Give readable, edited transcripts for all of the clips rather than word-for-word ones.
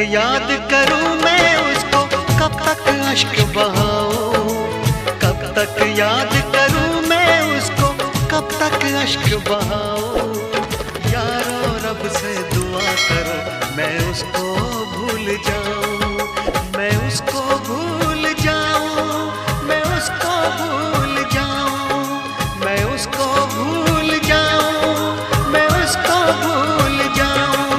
याद करूं मैं उसको, कब तक अश्क बहाऊं, कब तक याद करूं मैं उसको, कब तक अश्क बहाऊं। यारो रब से दुआ करो मैं उसको भूल जाऊं, मैं उसको भूल जाऊं, मैं उसको भूल जाऊं, मैं उसको भूल जाऊं, मैं उसको भूल जाऊं।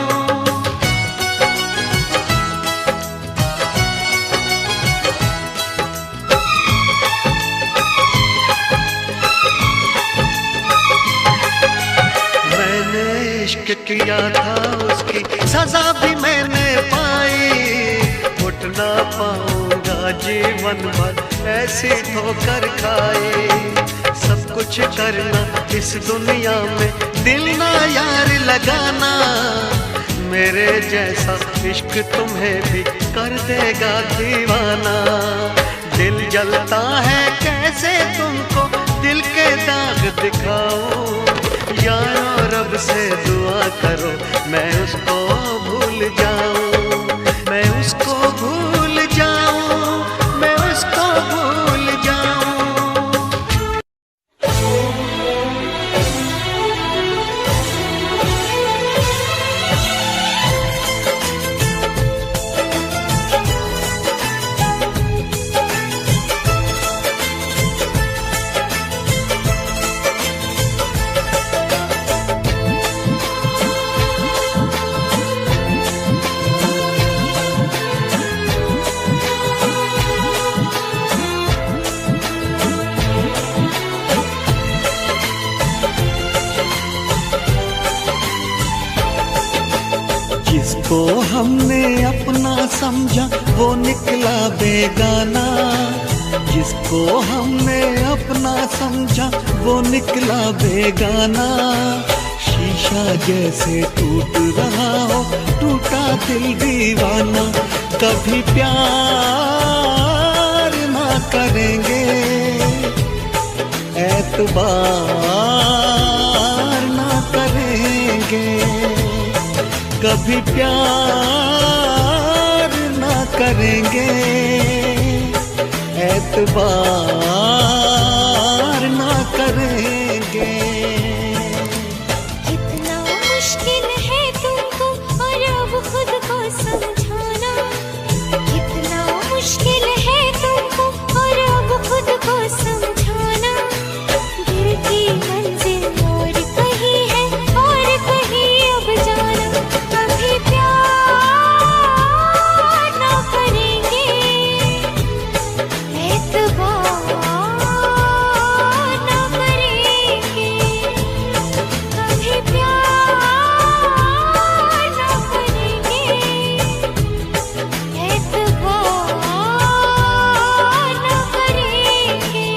इश्क किया था उसकी सजा भी मैंने पाई, उठ ना पाऊंगा जीवन भर ऐसी ठोकर खाई। सब कुछ करना इस दुनिया में, दिल ना यार लगाना, मेरे जैसा इश्क तुम्हें भी कर देगा दीवाना। दिल जलता है कैसे तुमको दिल के दाग दिखाऊं, यारो रब से दुआ करो मैं उसको भूल जाऊं, मैं उसको भूल जाऊं, मैं उसको भूल जाऊं। जिसको हमने अपना समझा वो निकला बेगाना, जिसको हमने अपना समझा वो निकला बेगाना। शीशा जैसे टूट रहा हो टूटा दिल दीवाना, कभी प्यार ना करेंगे, एतबार ना करेंगे, कभी प्यार ना करेंगे, एतबार ना करेंगे। कितना मुश्किल है तुमको और अब खुद को समझाना, कितना मुश्किल है तुमको और अब खुद को समझाना। दिल की मंजिल और कहीं है और कहीं अब जाना, कभी प्यार ना करेंगे, एतबार ना करेंगे, कभी प्यार ना करेंगे, एतबार ना करेंगे।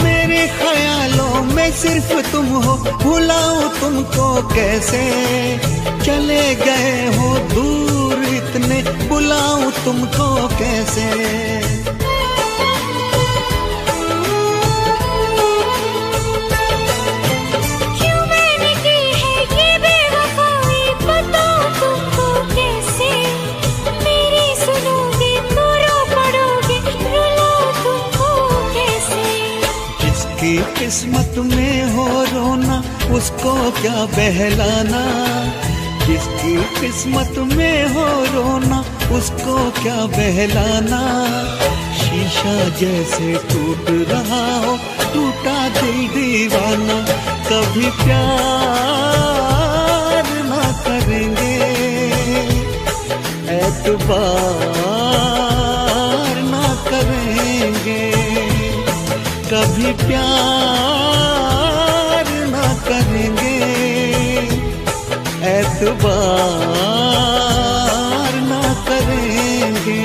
मेरे ख्यालों में सिर्फ तुम हो, भुलाऊं तुमको कैसे, चले गए हो दूर इतने, बुलाऊं तुमको कैसे। क्यों मैंने की है ये बेवफाई, बताओ तुमको कैसे। मेरी सुनोगे तो रो पड़ोगे, रुलाऊं तुमको कैसे। जिसकी किस्मत में हो रोना उसको क्या बहलाना, जिसकी किस्मत में हो रोना उसको क्या बहलाना। शीशा जैसे टूट रहा हो टूटा दिल दीवाना, कभी प्यार ना करेंगे, एतबार ना करेंगे, कभी प्यार ना करेंगे, एतबार ना करेंगे।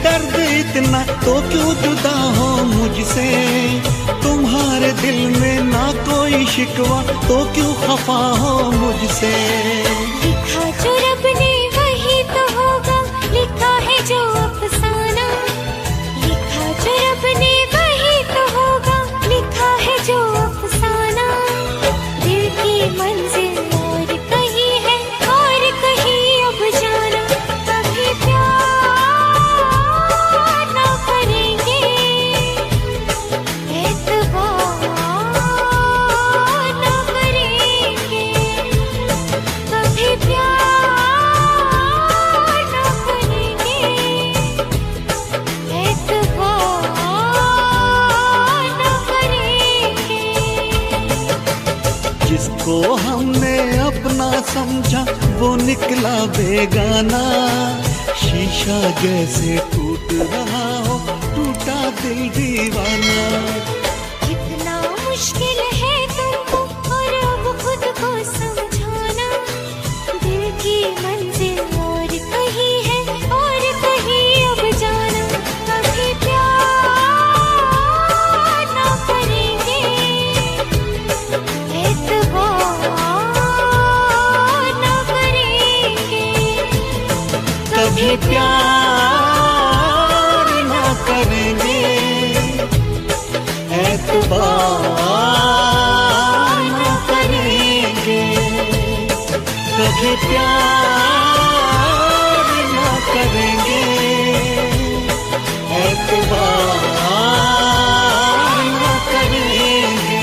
दर्द इतना तो क्यों जुदा हो मुझसे। तुम्हारे दिल में ना कोई शिकवा तो क्यों खफा हो मुझसे। लिखा जो रब ने वही तो होगा, लिखा है जो अफसाना। लिखा जो रब ने वही तो होगा, लिखा है जो अफसाना। दिल की मंजिल और कहीं है और कहीं अब जाना। कभी प्यार ना करेंगे, एतबार ना करेंगे। कभी प्यार ना करेंगे, एतबार ना करेंगे। जिसको हमने अपना समझा वो निकला बेगाना। शीशा जैसे टूट रहा हो टूटा दिल दीवाना। कितना मुश्किल है तुमको और अब खुद को समझाना। दिल की मंजिल और कहीं है और कहीं अब जाना। कभी प्यार ना करेंगे, एतबार ना करेंगे। कभी प्यार ना करेंगे, एतबार ना करेंगे। कभी प्यार ना करेंगे, एतबार ना करेंगे।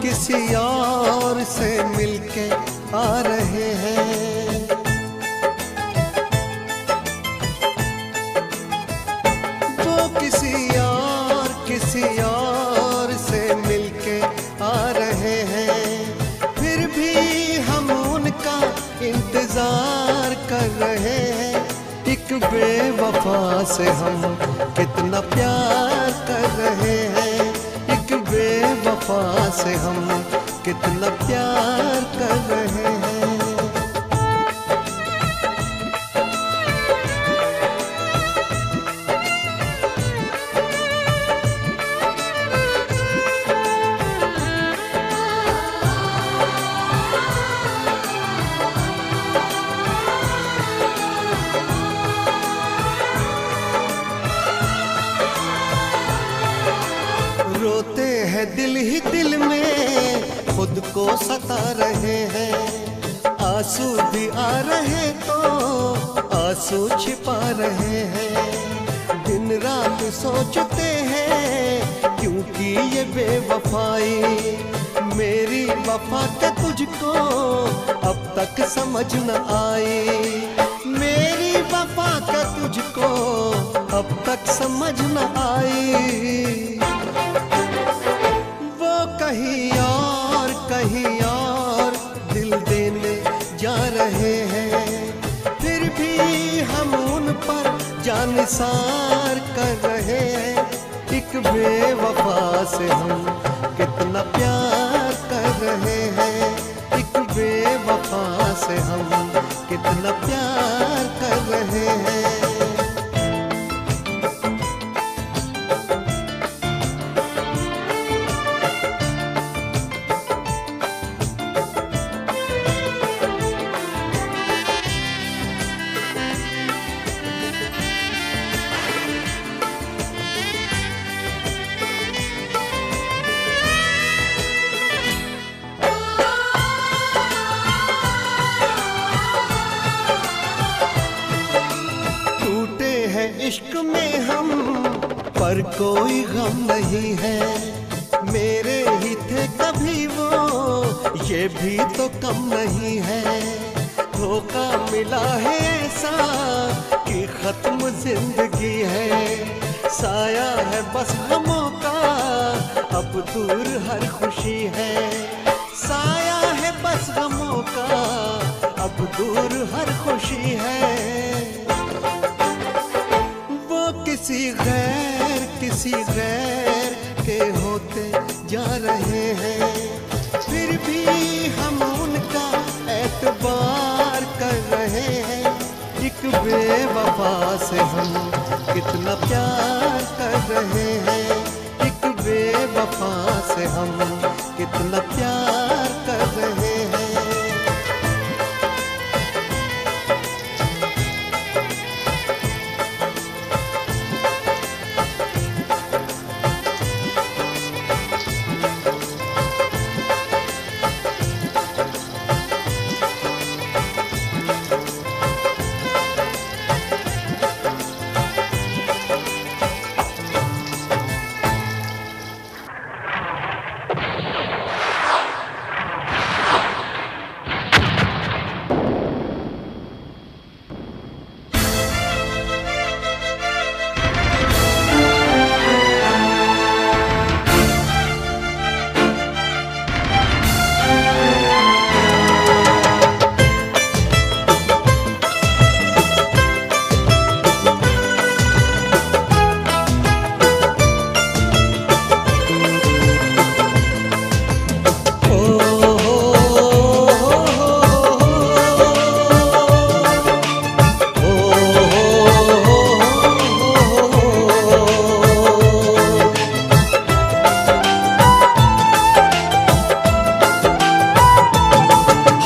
किसी और से मिलके आ रहे हैं। वो किसी और से मिलके आ रहे हैं। फिर भी हम उनका इंतजार कर रहे हैं। एक बेवफा से हम कितना प्यार कर रहे हैं। एक बेवफा से हम कितना प्यार कर रहे हैं। रोते हैं दिल ही दिल में, खुद को सता रहे हैं। आंसू भी आ रहे तो आंसू छिपा रहे हैं। दिन रात सोचते हैं क्योंकि ये बेवफाई। मेरी वफा के तुझको अब तक समझ न आई। मेरी वफा का तुझको अब तक समझ न आई। वो कहीं और दिल देने जा रहे हैं। फिर भी हम उन पर जानिसार कर रहे हैं। एक बेवफा से हम कितना प्यार कर रहे हैं। एक बेवफा से हम कितना प्यार कर रहे हैं। कोई गम नहीं है। मेरे ही थे कभी वो, ये भी तो कम नहीं है। धोखा मिला है ऐसा कि खत्म जिंदगी है। साया है बस गमों का, अब दूर हर खुशी है। साया है बस गमों का, अब दूर हर खुशी है। वो किसी गैर के होते जा रहे हैं, फिर भी हम उनका एतबार कर रहे हैं। एक बेवफा से हम कितना प्यार कर रहे हैं। एक बेवफा से हम कितना प्यार कर रहे हैं।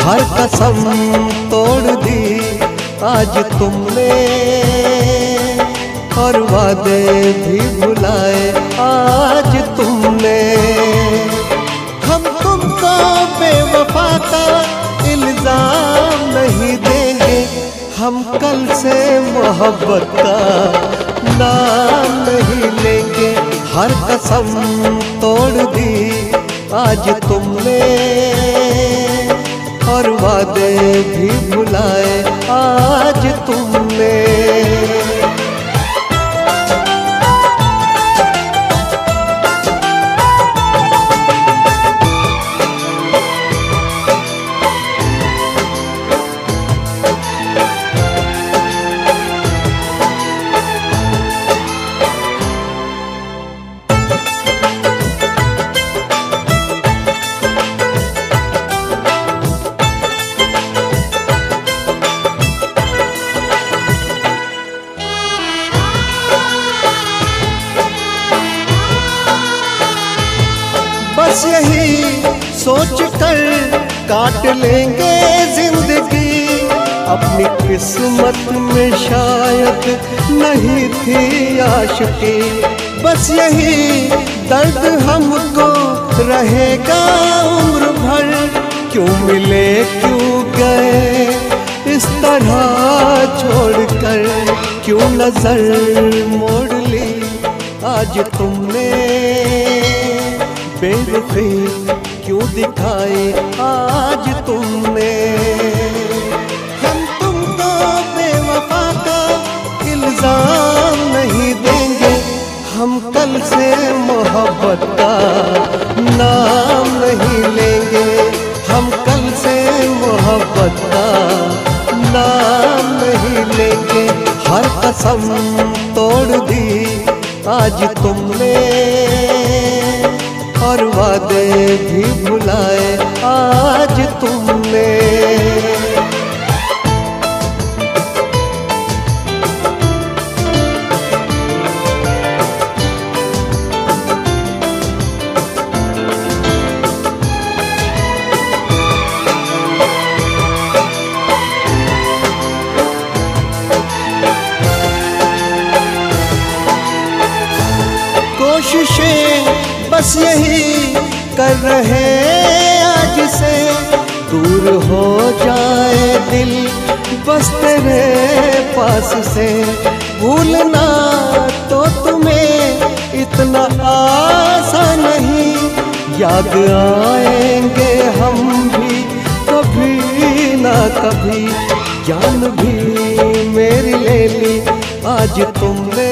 हर कसम तोड़ दी आज तुमने, और वादे भी भुलाए आज तुमने। हम तुमको बेवफा का इल्जाम नहीं देंगे, हम कल से मोहब्बत का नाम नहीं लेंगे। हर कसम तोड़ दी आज तुमने, और वादे भी भुलाए आज तुमने। बस यही सोच कर काट लेंगे जिंदगी, अपनी किस्मत में शायद नहीं थी आशिकी। बस यही दर्द हमको रहेगा उम्र भर, क्यों मिले क्यों गए इस तरह छोड़कर, क्यों नजर मोड़ ली आज तुमने, बेरुखी क्यों दिखाई आज तुमने। हम तुमको बेवफा का इल्जाम नहीं देंगे, हम कल से मोहब्बत का नाम नहीं लेंगे। हम कल से मोहब्बत का नाम नहीं लेंगे। हर कसम तोड़ दी आज तुमने, और वादे भी भुलाए आज तुमने। कोशिशें बस यही कर रहे आज से, दूर हो जाए दिल बस तेरे पास से। भूलना तो तुम्हें आसान नहीं, याद आएंगे हम भी कभी ना कभी। जान भी मेरी ले ली आज तुमने,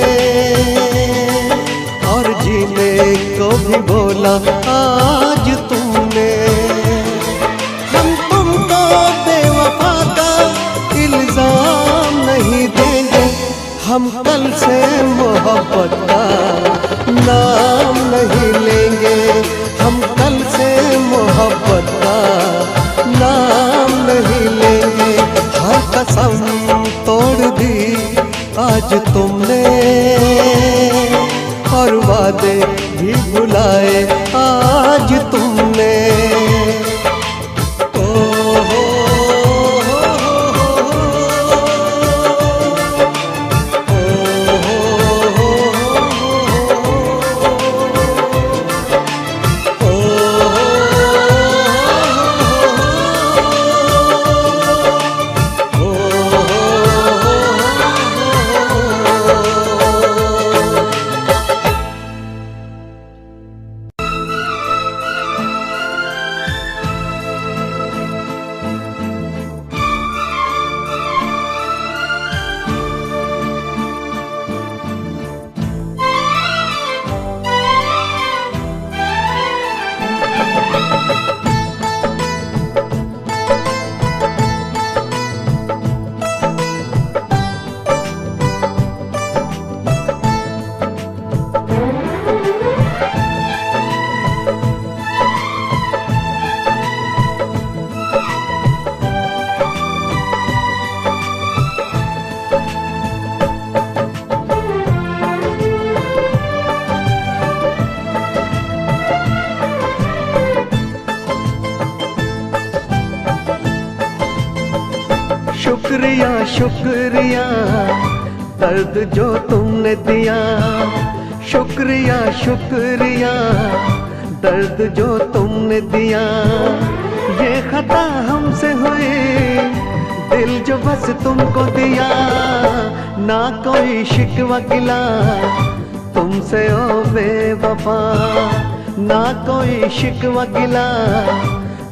और जीने को भी बोला आज तुमने। हम तुमको बेवफा का इल्जाम नहीं देंगे, हम कल से मोहब्बत का नाम नहीं लेंगे, हम कल से मोहब्बत का नाम नहीं लेंगे। हर कसम तोड़ दी आज तुमने, और वादे भी भुलाए आज तुमने। शुक्रिया शुक्रिया दर्द जो तुमने दिया, शुक्रिया शुक्रिया दर्द जो तुमने दिया। ये खता हमसे हुई, दिल जो बस तुमको दिया। ना कोई शिकवा गिला तुमसे ओ बेवफा, ना कोई शिकवा गिला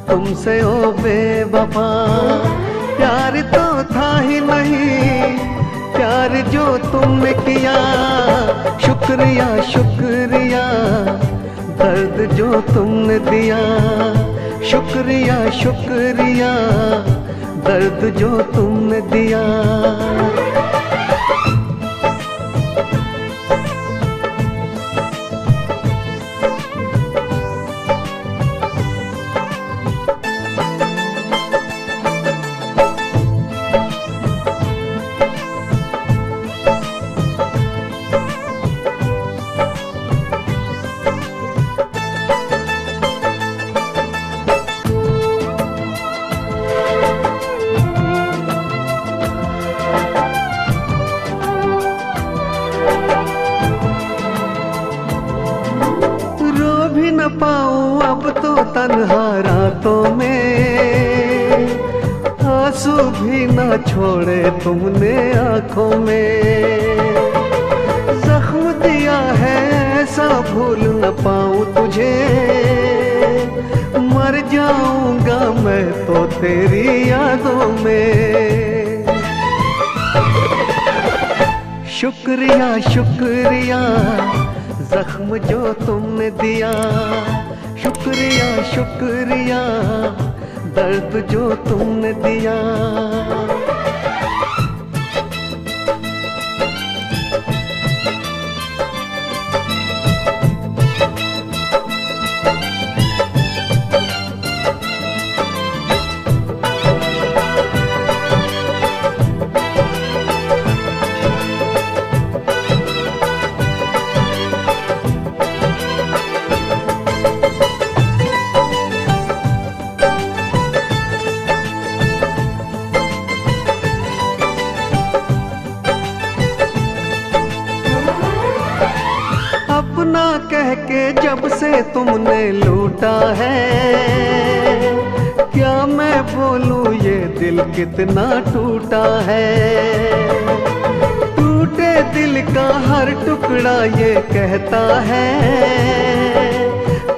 तुमसे ओ बेवफा। प्यार तो था ही नहीं, प्यार जो तुमने किया। शुक्रिया शुक्रिया दर्द जो तुमने दिया, शुक्रिया शुक्रिया दर्द जो तुमने दिया। न पाऊं अब तो तन्हा रातों में, आंसू भी न छोड़े तुमने आंखों में। जख्म दिया है ऐसा भूल न पाऊं तुझे, मर जाऊंगा मैं तो तेरी यादों में। शुक्रिया शुक्रिया जख्म जो तुमने दिया, शुक्रिया शुक्रिया दर्द जो तुमने दिया। अपना कह के जब से तुमने लूटा है, क्या मैं बोलूं ये दिल कितना टूटा है। टूटे दिल का हर टुकड़ा ये कहता है,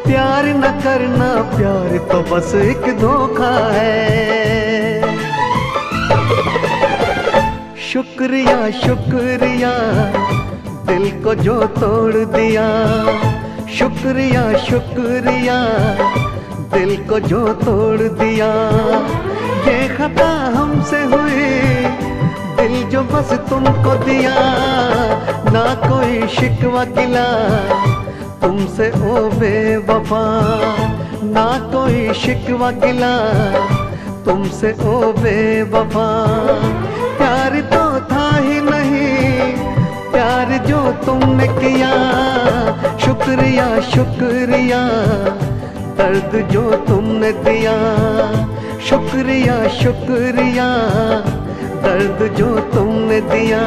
प्यार न करना, प्यार तो बस एक धोखा है। शुक्रिया शुक्रिया दिल को जो तोड़ दिया, शुक्रिया शुक्रिया दिल को जो तोड़ दिया। ये खता हमसे हुई, दिल जो बस तुमको दिया, ना कोई शिकवा गिला तुमसे ओ बेवफा, ना कोई शिकवा गिला तुमसे ओ बेवफा। प्यार तो था ही नहीं, प्यार जो तुमने किया, शुक्रिया शुक्रिया दर्द जो तुमने दिया, शुक्रिया शुक्रिया दर्द जो तुमने दिया।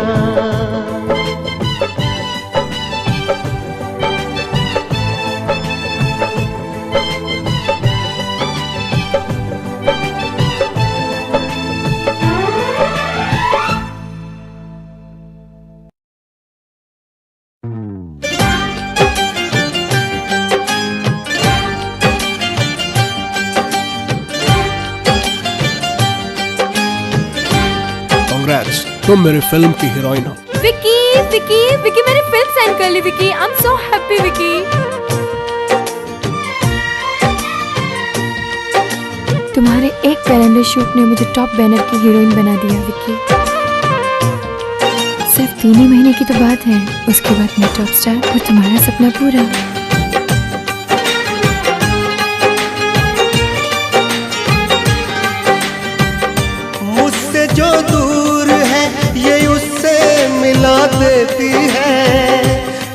तुम मेरे फिल्म की हीरोइन हो। विकी विकी विकी मैंने फिल्म साइन कर ली Vicky. I am so happy Vicky. तुम्हारे एक कैलेंडर शूट ने मुझे टॉप बैनर की हीरोइन बना दिया विकी। सिर्फ 3 ही महीने की तो बात है, उसके बाद मैं टॉप स्टार और तुम्हारा सपना पूरा। मुझसे जो दूर है ये उससे मिला देती है,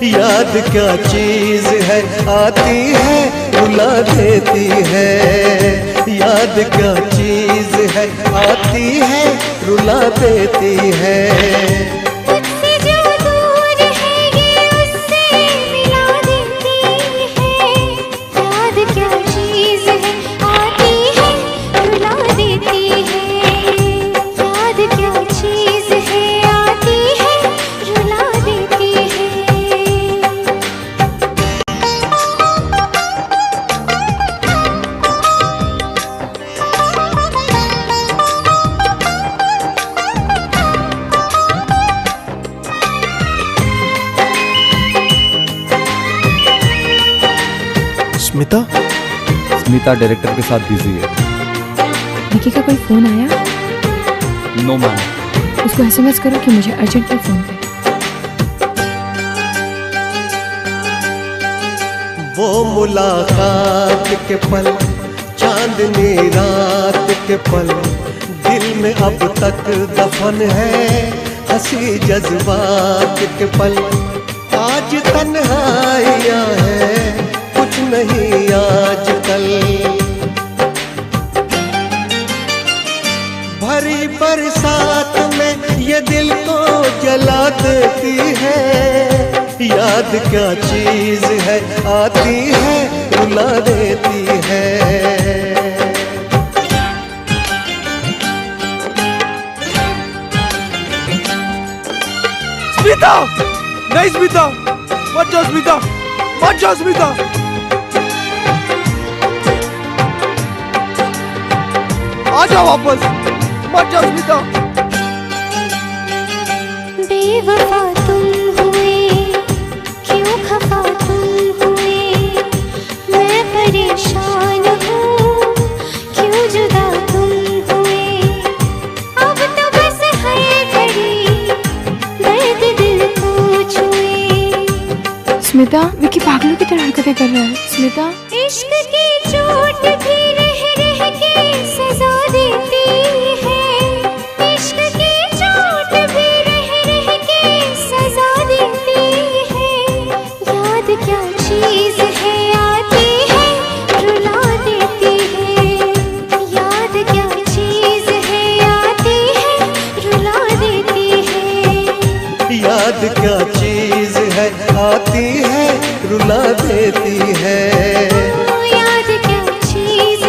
याद क्या चीज है आती है रुला देती है, याद क्या चीज है आती है रुला देती है। मुझसे जो दूर है ये उससे मिला देती है, याद क्या चीज है आती है रुला देती है, याद क्या चीज है आती है रुला देती है। स्मिता? स्मिता डायरेक्टर के साथ बिजी है। विकी का कोई फोन आया? No ma'am. उसको SMS करो कि मुझे अर्जेंटली फोन करे। वो मुलाकात के पल, चांदनी रात के पल, दिल में अब तक दफन है हंसी जज्बात के पल। आज तन्हाइयाँ है कुछ नहीं आजकल, भरी बरसात में ये दिल को जला देती है, याद क्या चीज है आती है रुला देती है। स्मिता! नहीं स्मिता! मत जाओ स्मिता! मत जाओ स्मिता! आ जाओ वापस! मत जाओ स्मिता! बेवफा तुम हुए, क्यों खफा तुम हुए, मैं परेशान हूँ, क्यों जुदा तुम हुए, अब तो बस है घड़ी दर्द दिल को छुए। स्मिता, विकी पागलों की तरह हरकतें कर रहा है। स्मिता, इश्क की चोट भी रह रह के सजा देती है, इश्क की चोट भी रह रह के सजा देती है, याद क्या चीज है आती है रुला देती है, याद क्या चीज है आती है रुला देती है, याद क्या चीज है आती है रुला देती है, याद क्या चीज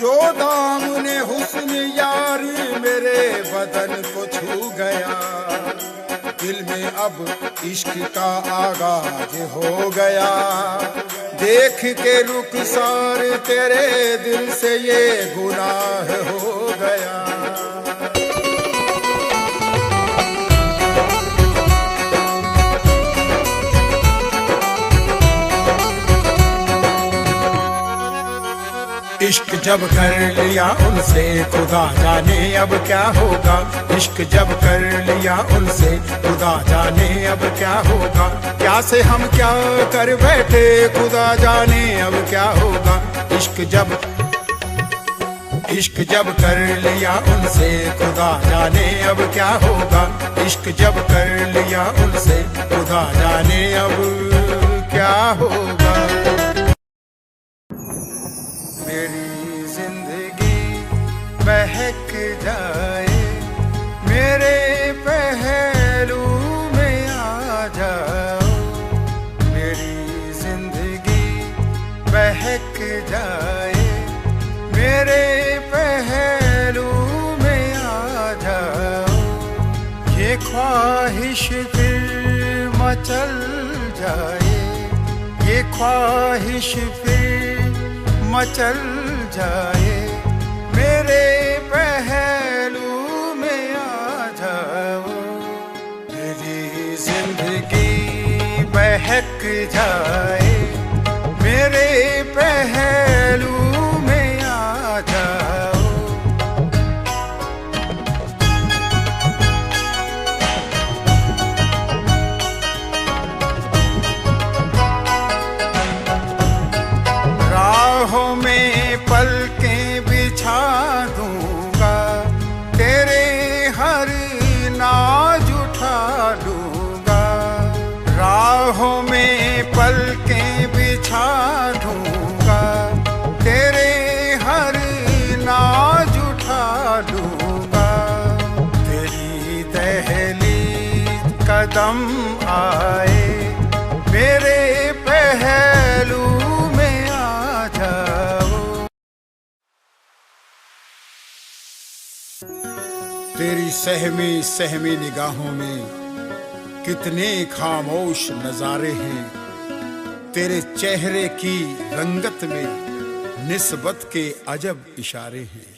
जो दामने हुस्न यारी मेरे बदन को छू गया, दिल में अब इश्क का आगाज हो गया। देख के रुखसार तेरे दिल से ये गुनाह हो गया। इश्क जब कर लिया उनसे खुदा जाने अब क्या होगा। इश्क जब कर लिया उनसे खुदा जाने अब क्या होगा। क्या से हम क्या कर बैठे खुदा जाने अब क्या होगा। इश्क जब कर लिया उनसे खुदा जाने अब क्या होगा। इश्क जब कर लिया उनसे खुदा जाने अब क्या होगा। मेरी जिंदगी बहक जाए, मेरे पहलू में आ जाओ। मेरी जिंदगी बहक जाए, मेरे पहलू में आ जाओ। ये ख्वाहिश फिर मचल जाए, ये ख्वाहिश फिर मचल जाए। मेरे पहलू में आ जाओ। मेरी जिंदगी बहक जाए, मेरे पहलू में आ जाओ। राहों में पलकें बिछा दूंगा, तेरे हर नाज उठा लूंगा। राहों में पलकें बिछा दूंगा, तेरे हर नाज उठा लूंगा। तेरी दहलीज कदम आए, मेरे पहलू तेरी सहमी सहमी निगाहों में कितने खामोश नजारे हैं। तेरे चेहरे की रंगत में निस्बत के अजब इशारे हैं।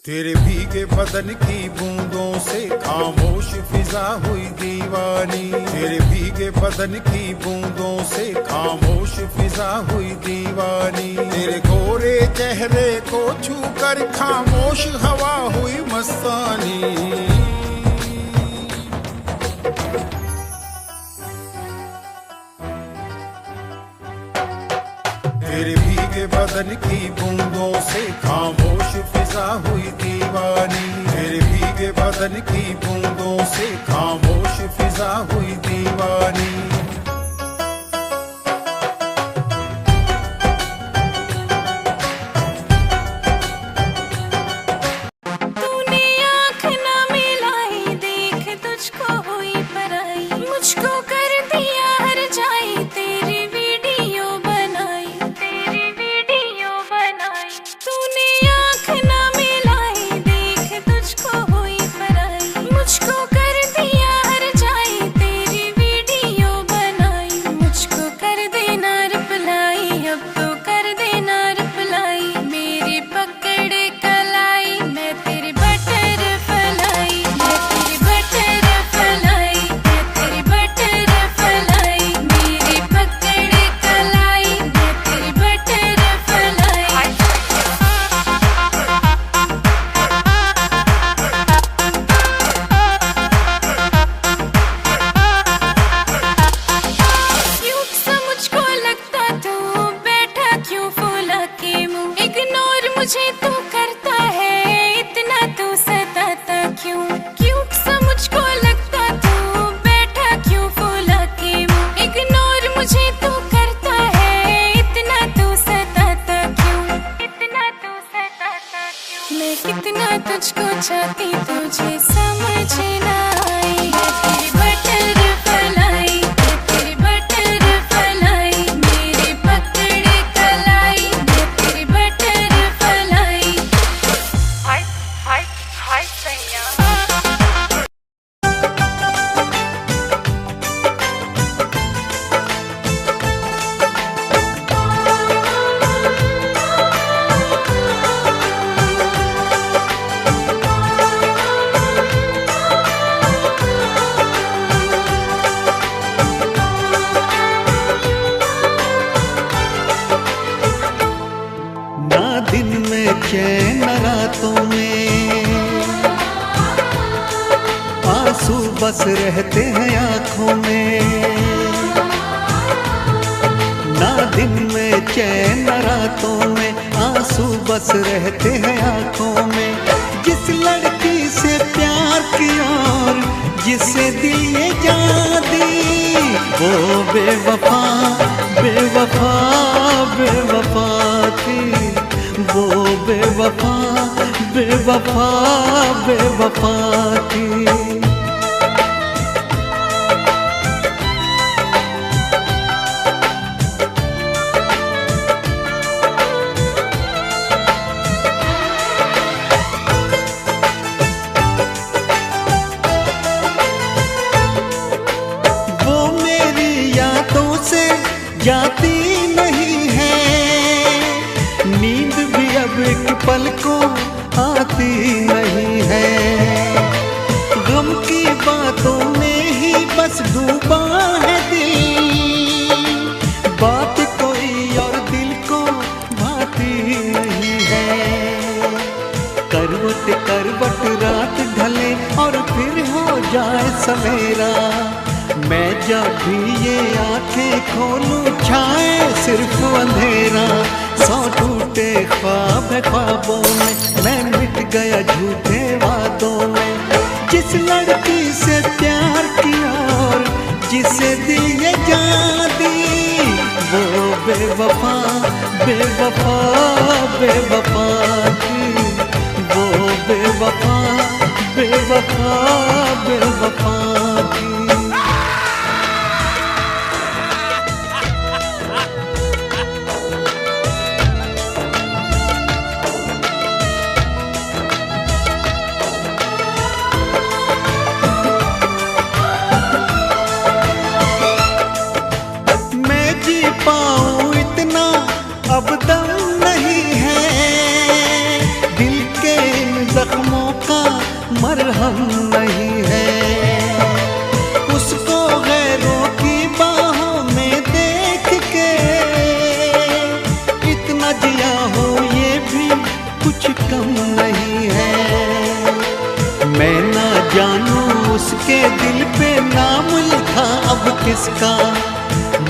तेरे भीगे बदन की बूंदों से खामोश फिजा हुई दीवानी। तेरे भीगे बदन की बूंदों से खामोश फिजा हुई दीवानी। तेरे गोरे चेहरे को छूकर खामोश हवा हुई मस्तानी। तेरे भीगे बदन की बूंदों से खामोश फिजा हुई दीवानी। तेरे भीगे बदन की बूंदों से खामोश फिजा हुई दीवानी। तूने आँख न मिलाई, देख तुझको हुई पराई। मुझको कर दिया हर जाए, तेरी वीडियो बनाई, तेरी वीडियो बनाई। तूने आँख न मिलाई, देख तुझको हुई पराई। मुझको कर दिया बस रहते हैं आंखों में, ना दिन में चैन न रातों में, आंसू बस रहते हैं आंखों में। जिस लड़की से प्यार किया और जिसे दिल ये जान दी, वो बेवफा बेवफा बेवफा थी, वो बेवफा बेवफा बेवफा थी। जाती नहीं है, नींद भी अब एक पल को आती नहीं है। गम की बातों में ही बस डूबा है दिल, बात कोई और दिल को भाती नहीं है। करवट करवट रात ढले और फिर हो जाए सवेरा, मैं जब भी ये आंखें खोलूं छाए सिर्फ अंधेरा। सौ टूटे ख्वाब है ख्वाबों में, मैं मिट गया झूठे वादों में। जिस लड़की से प्यार किया और जिसे दिल ये जान दी, वो बेवफा बेवफा बेवफा थी, वो बेवफा बेवफा बेवफा थी। पाऊं इतना अब दम नहीं है, दिल के इन जख्मों का मरहम नहीं है। उसको गैरों की बाहों में देख के इतना जिया हो ये भी कुछ कम नहीं है। मैं ना जानूं उसके दिल पे नाम लिखा अब किसका,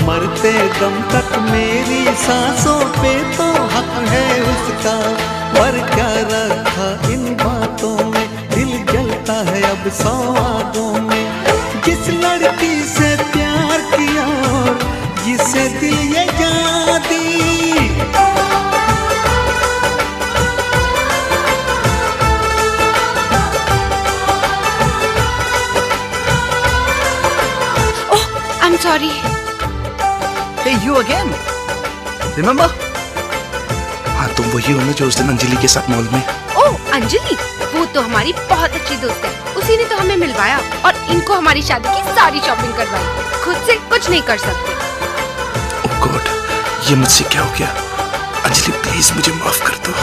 मरते दम तक मेरी सांसों पे तो हक है उसका। पर क्या रखा इन बातों में, दिल जलता है अब सौ आगों में। जिस लड़की से प्यार किया और जिसे दिल ये जान दी, oh I am sorry. Hey, you again? Remember? हाँ, तुम वही हो ना जो उस दिन अंजलि के साथ मॉल में। ओह अंजलि, वो तो हमारी बहुत अच्छी दोस्त है, उसी ने तो हमें मिलवाया और इनको हमारी शादी की सारी शॉपिंग करवाई। खुद से कुछ नहीं कर सकते। ओह गॉड, ये मुझसे क्या हो गया? अंजलि प्लीज मुझे माफ कर दो।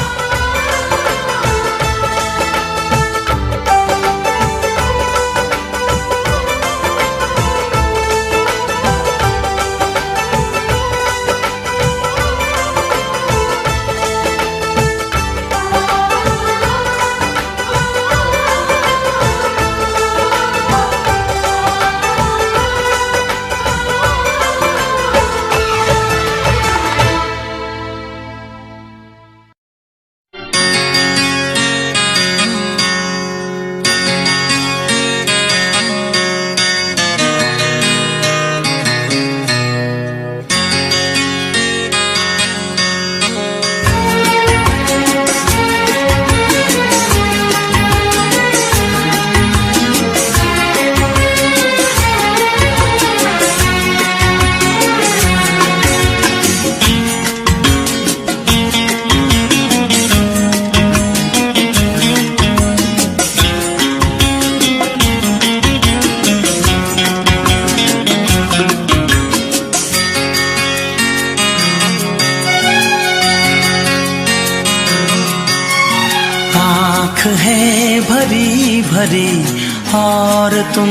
है भरी भरी और तुम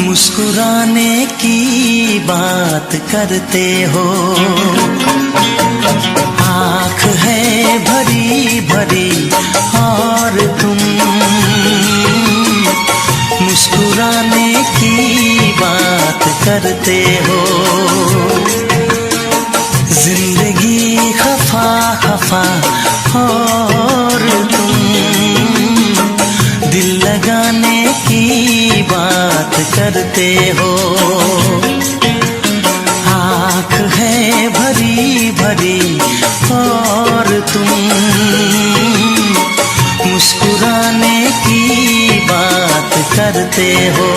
मुस्कुराने की बात करते हो। आँख है भरी भरी और तुम करते हो। जिंदगी खफा खफा और तुम दिल लगाने की बात करते हो। आँख है भरी भरी और तुम मुस्कुराने की बात करते हो।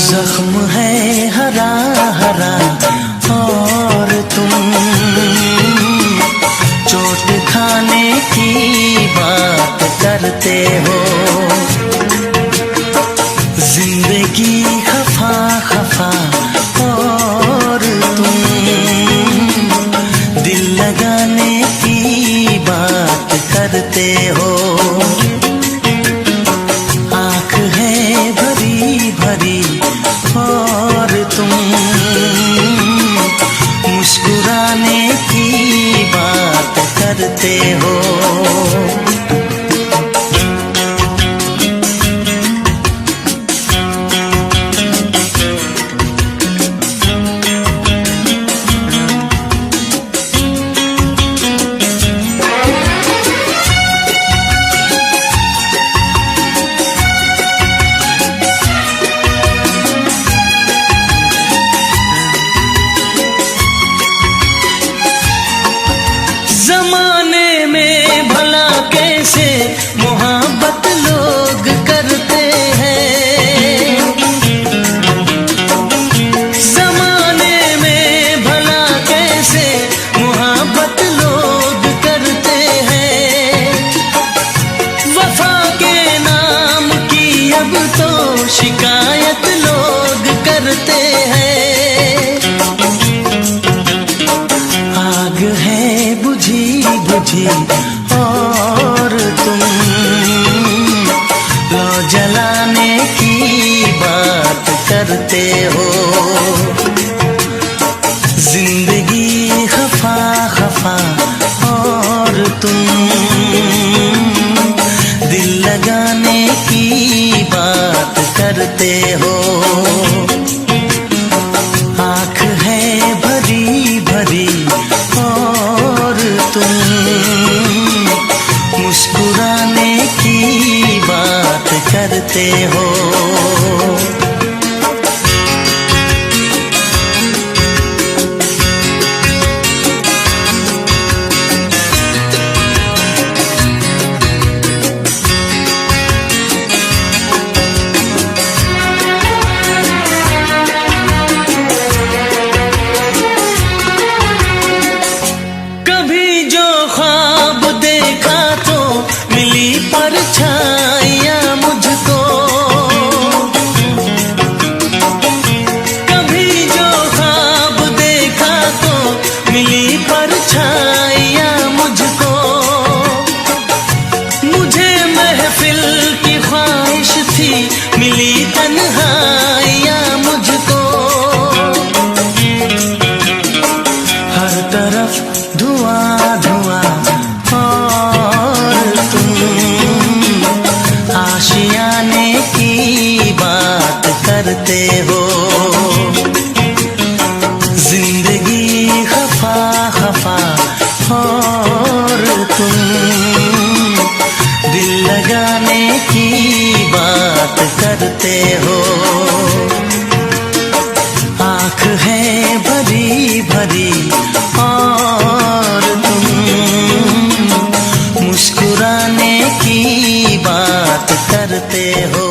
जख्म है हरा हरा और तुम चोट खाने की बात करते हो। जिंदगी खफा खफा और तुम दिल लगाने की बात करते हो। आँख है भरी भरी और तुम मुस्कुराने की बात करते हो। जमाने में भला कैसे मोहब्बत लोग करते हैं। जमाने में भला कैसे मोहब्बत लोग करते हैं। वफा के नाम की अब तो शिकायत लोग करते हैं। आग है बुझी बुझी और तुम लो जलाने की बात करते हो। जिंदगी खफा खफा और तुम दिल लगाने की बात करते हो। आँख है भरी भरी और तुम मुस्कुराने की बात करते हो। कभी जो ख्वाब देखा तो मिली परछाइयाँ मुझको। हो।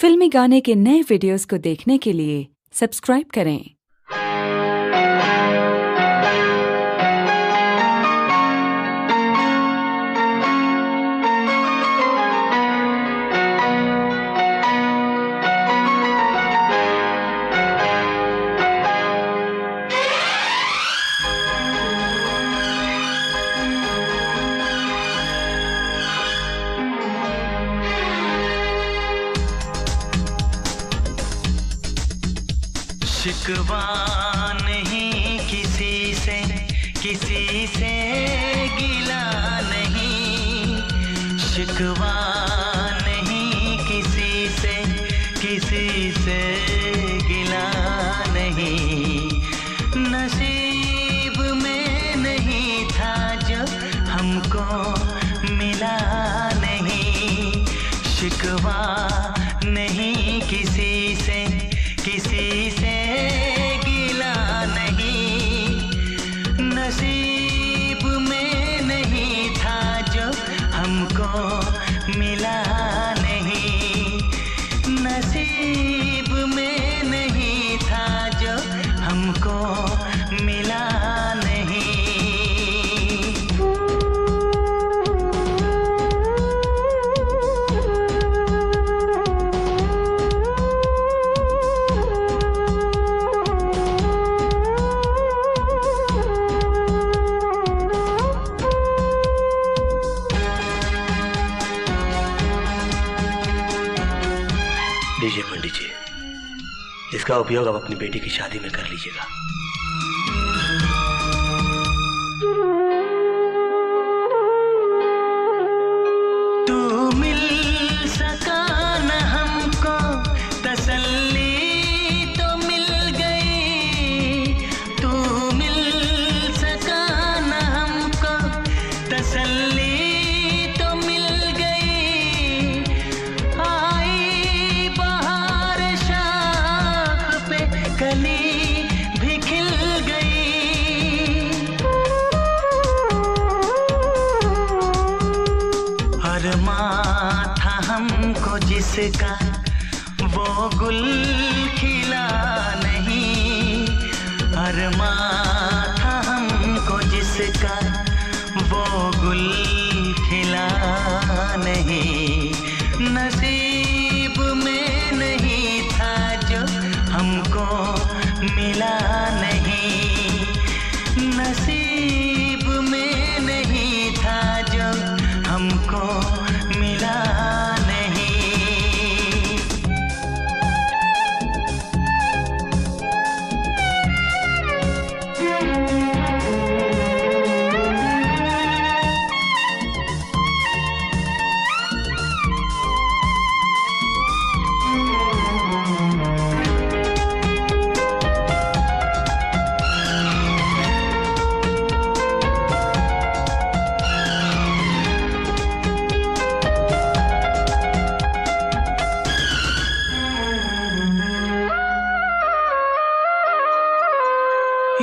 फिल्मी गाने के नए वीडियोस को देखने के लिए सब्सक्राइब करें। शिकवा नहीं किसी से गिला नहीं, शिकवा नहीं किसी से गिला नहीं। नसीब में नहीं था जो हमको मिला नहीं, शिकवा नहीं किसी से गिला नहीं। नसीब में नहीं था जो हमको मिला नहीं, नसीब में नहीं था जो हमको मिला नहीं। लीजिए पंडित जी, इसका उपयोग आप अपनी बेटी की शादी में कर लीजिएगा। तू मिल सका न हमको तसल्ली तो मिल गई, तू मिल सका न हमको तसल्ली तो मिल गई। आई बहार शाख पे कली भी खिल गई। अरमां था हमको जिसका वो गुल खिला नहीं, अरमां था हमको जिसका वो गुल खिला नहीं। नसीब में नहीं था जो हमको मिला नहीं, नसीब में नहीं था जो हमको मिला नहीं।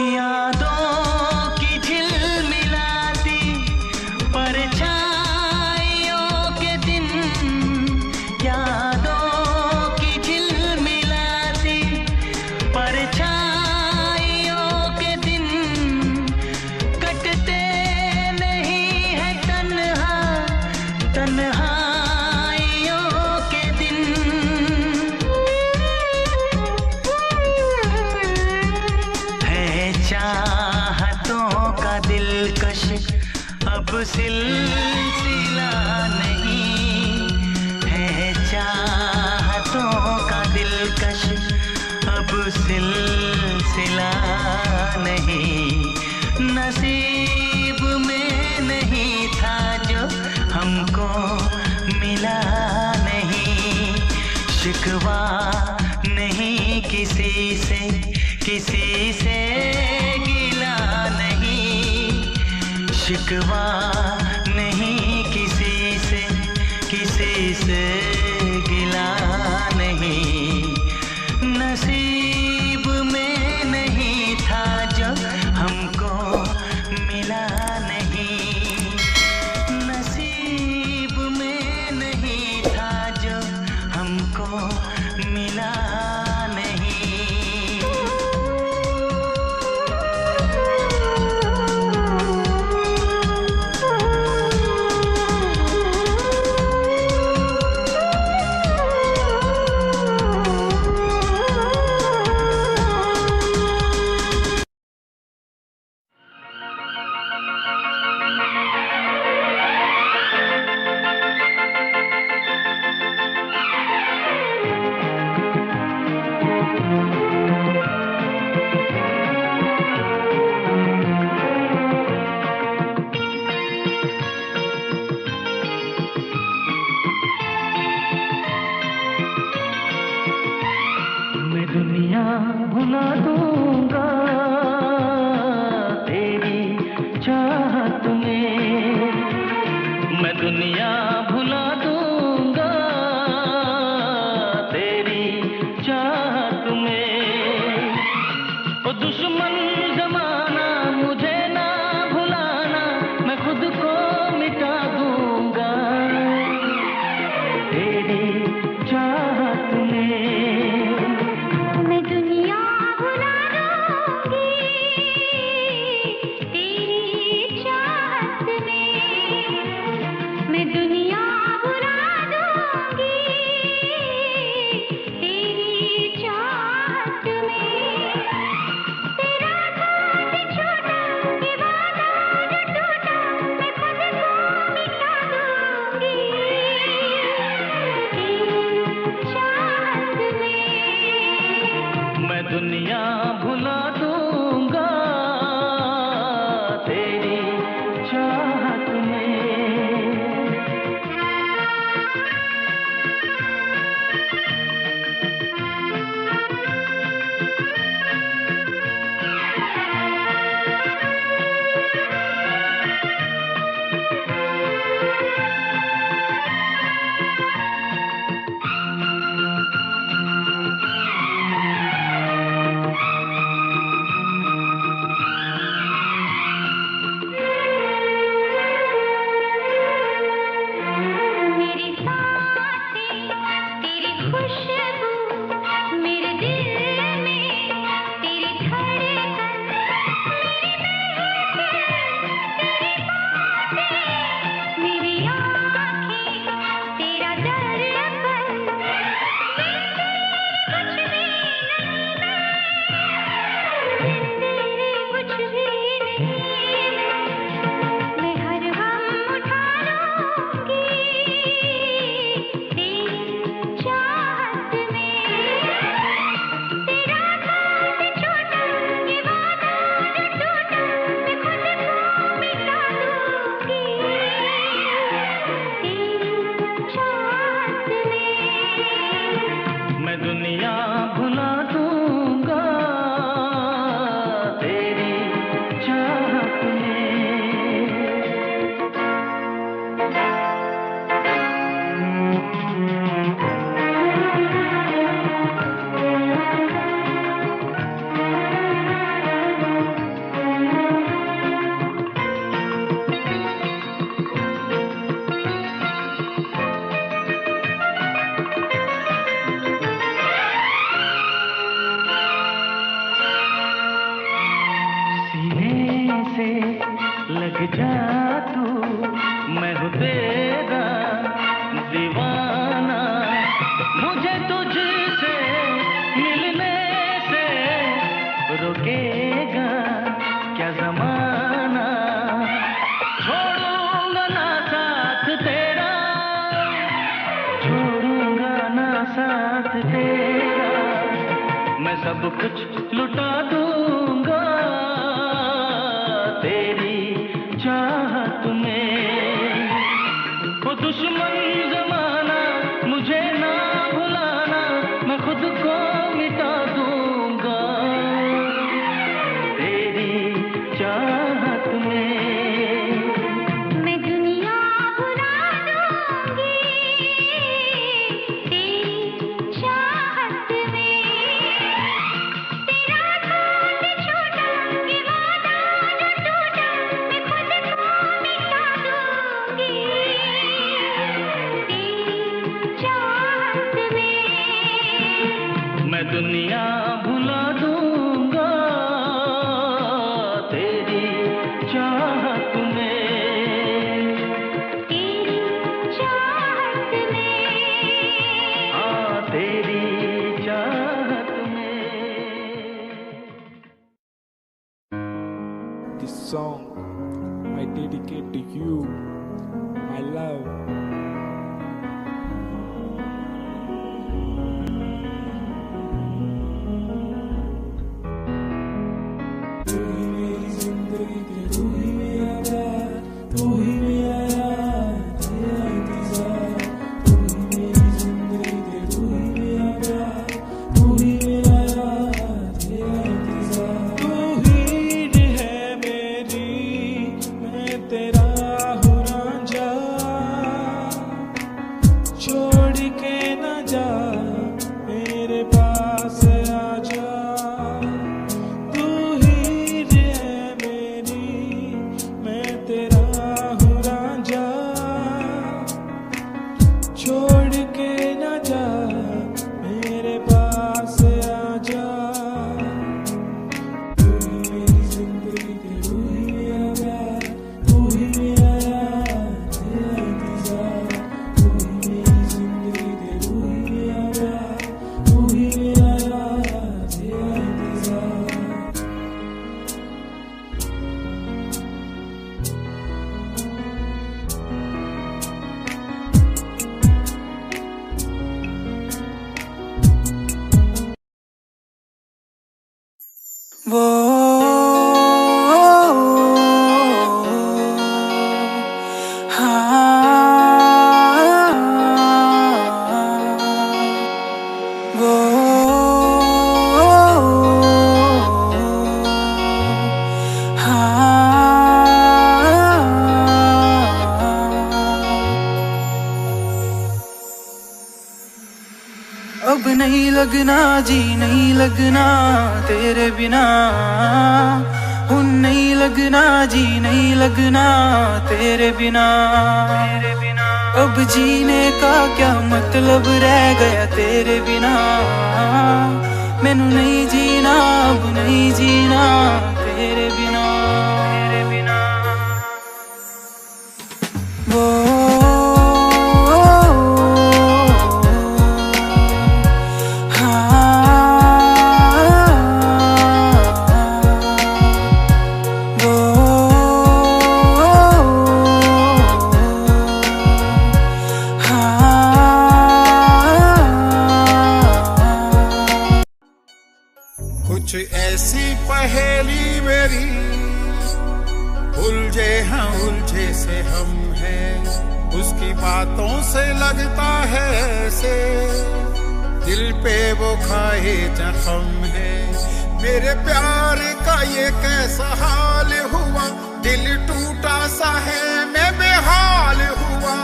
यादों की झिलमिलाती परछाइयों के दिन, यादों की झिलमिलाती परछाइयों के दिन कटते नहीं है तन्हा तन्हाइयों के दिन। चाहतों का दिलकश अब सिलसिला नहीं है, चाहतों का दिलकश अब सिलसिला नहीं। नसीब में नहीं था जो हमको मिला नहीं, शिकवा नहीं किसी से गिला नहीं, शिकवा नहीं किसी से गिला नहीं, नसीब में नहीं था जो हमको मिला नहीं, नसीब में नहीं था जो हमको मिला नहीं। मैं दुनिया भुला दूंगा तेरी चाहत में, मैं दुनिया भुला दूंगा तेरी चाहत में। ओ दुश्मन जमाना मुझे ना भुलाना, मैं खुद को मिटा दूंगा तेरी चाहत में। मैं दुनिया भुला दूंगी तेरी चाहत में, मैं दुनिया भुला दूंगी तेरी चाहत में। तेरा साथ छोटा ये वादा जो टूटा, मैं खुद को मिटा दूंगी तेरी चाहत में। मैं दुनिया भुला दूंगा तेरी चाहत में। मेरी सांसें तेरी खुशबू, मेरे दिल में तेरी धड़कन, मेरी आँखें तेरा दर्पण, कुछ भी नहीं तेरे कुछ भी नहीं, मैं हर गम उठा लूंगी तेरी चाहत में। तेरा साथ छोटा ये वादा जो टूटा, मैं खुद को मिटा दूंगी तेरी चाहत में। मैं दुनिया भुला दूंगा तेरी चाहत में। सीने से लग जा तू, मैं हूँ तेरा दीवाना, मुझे तुझसे मिलने से रोकेगा क्या जमाना। छोड़ूंगा ना साथ तेरा, छोड़ूंगा ना साथ तेरा, मैं सब कुछ लुटा दूंगा तेरी चाहत में। वो दुश्मन जमाना मुझे ना भुलाना, मैं खुद को मिटा दूंगा तेरी चाहत में। मैं दुनिया भुला दूंगी अब नहीं लगना जी नहीं लगना तेरे बिना, उन नहीं लगना जी नहीं लगना तेरे बिना। अब जीने का क्या मतलब रह गया तेरे बिना, मैनू नहीं जीना अब नहीं जीना तेरे बिना। वो कुछ ऐसी पहेली मेरी उलझे हैं उलझे से हम हैं, उसकी बातों से लगता है ऐसे दिल पे वो खाए जख्म है। मेरे प्यार का ये कैसा हाल हुआ, दिल टूटा सा है मैं बेहाल हुआ।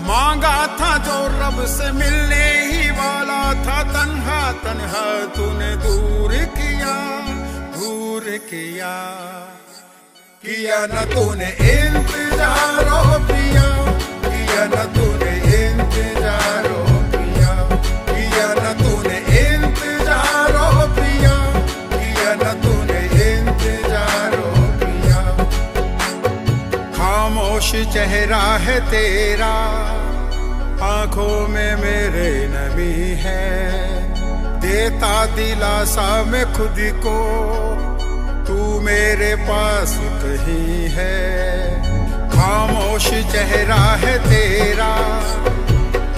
मांगा था जो रब से मिलने ही वाला था, तन्हा तन्हा तूने दूर किया किया न तूने इंतजार ओ पिया, किया न तूने इंतजार ओ पिया, किया न तूने इंतजार ओ पिया, किया न तूने इंतजार ओ पिया। खामोश चेहरा है तेरा, आंखों में मेरे नमी है, देता दिलासा मैं खुद को, तू मेरे पास कहीं है। खामोश चेहरा है तेरा,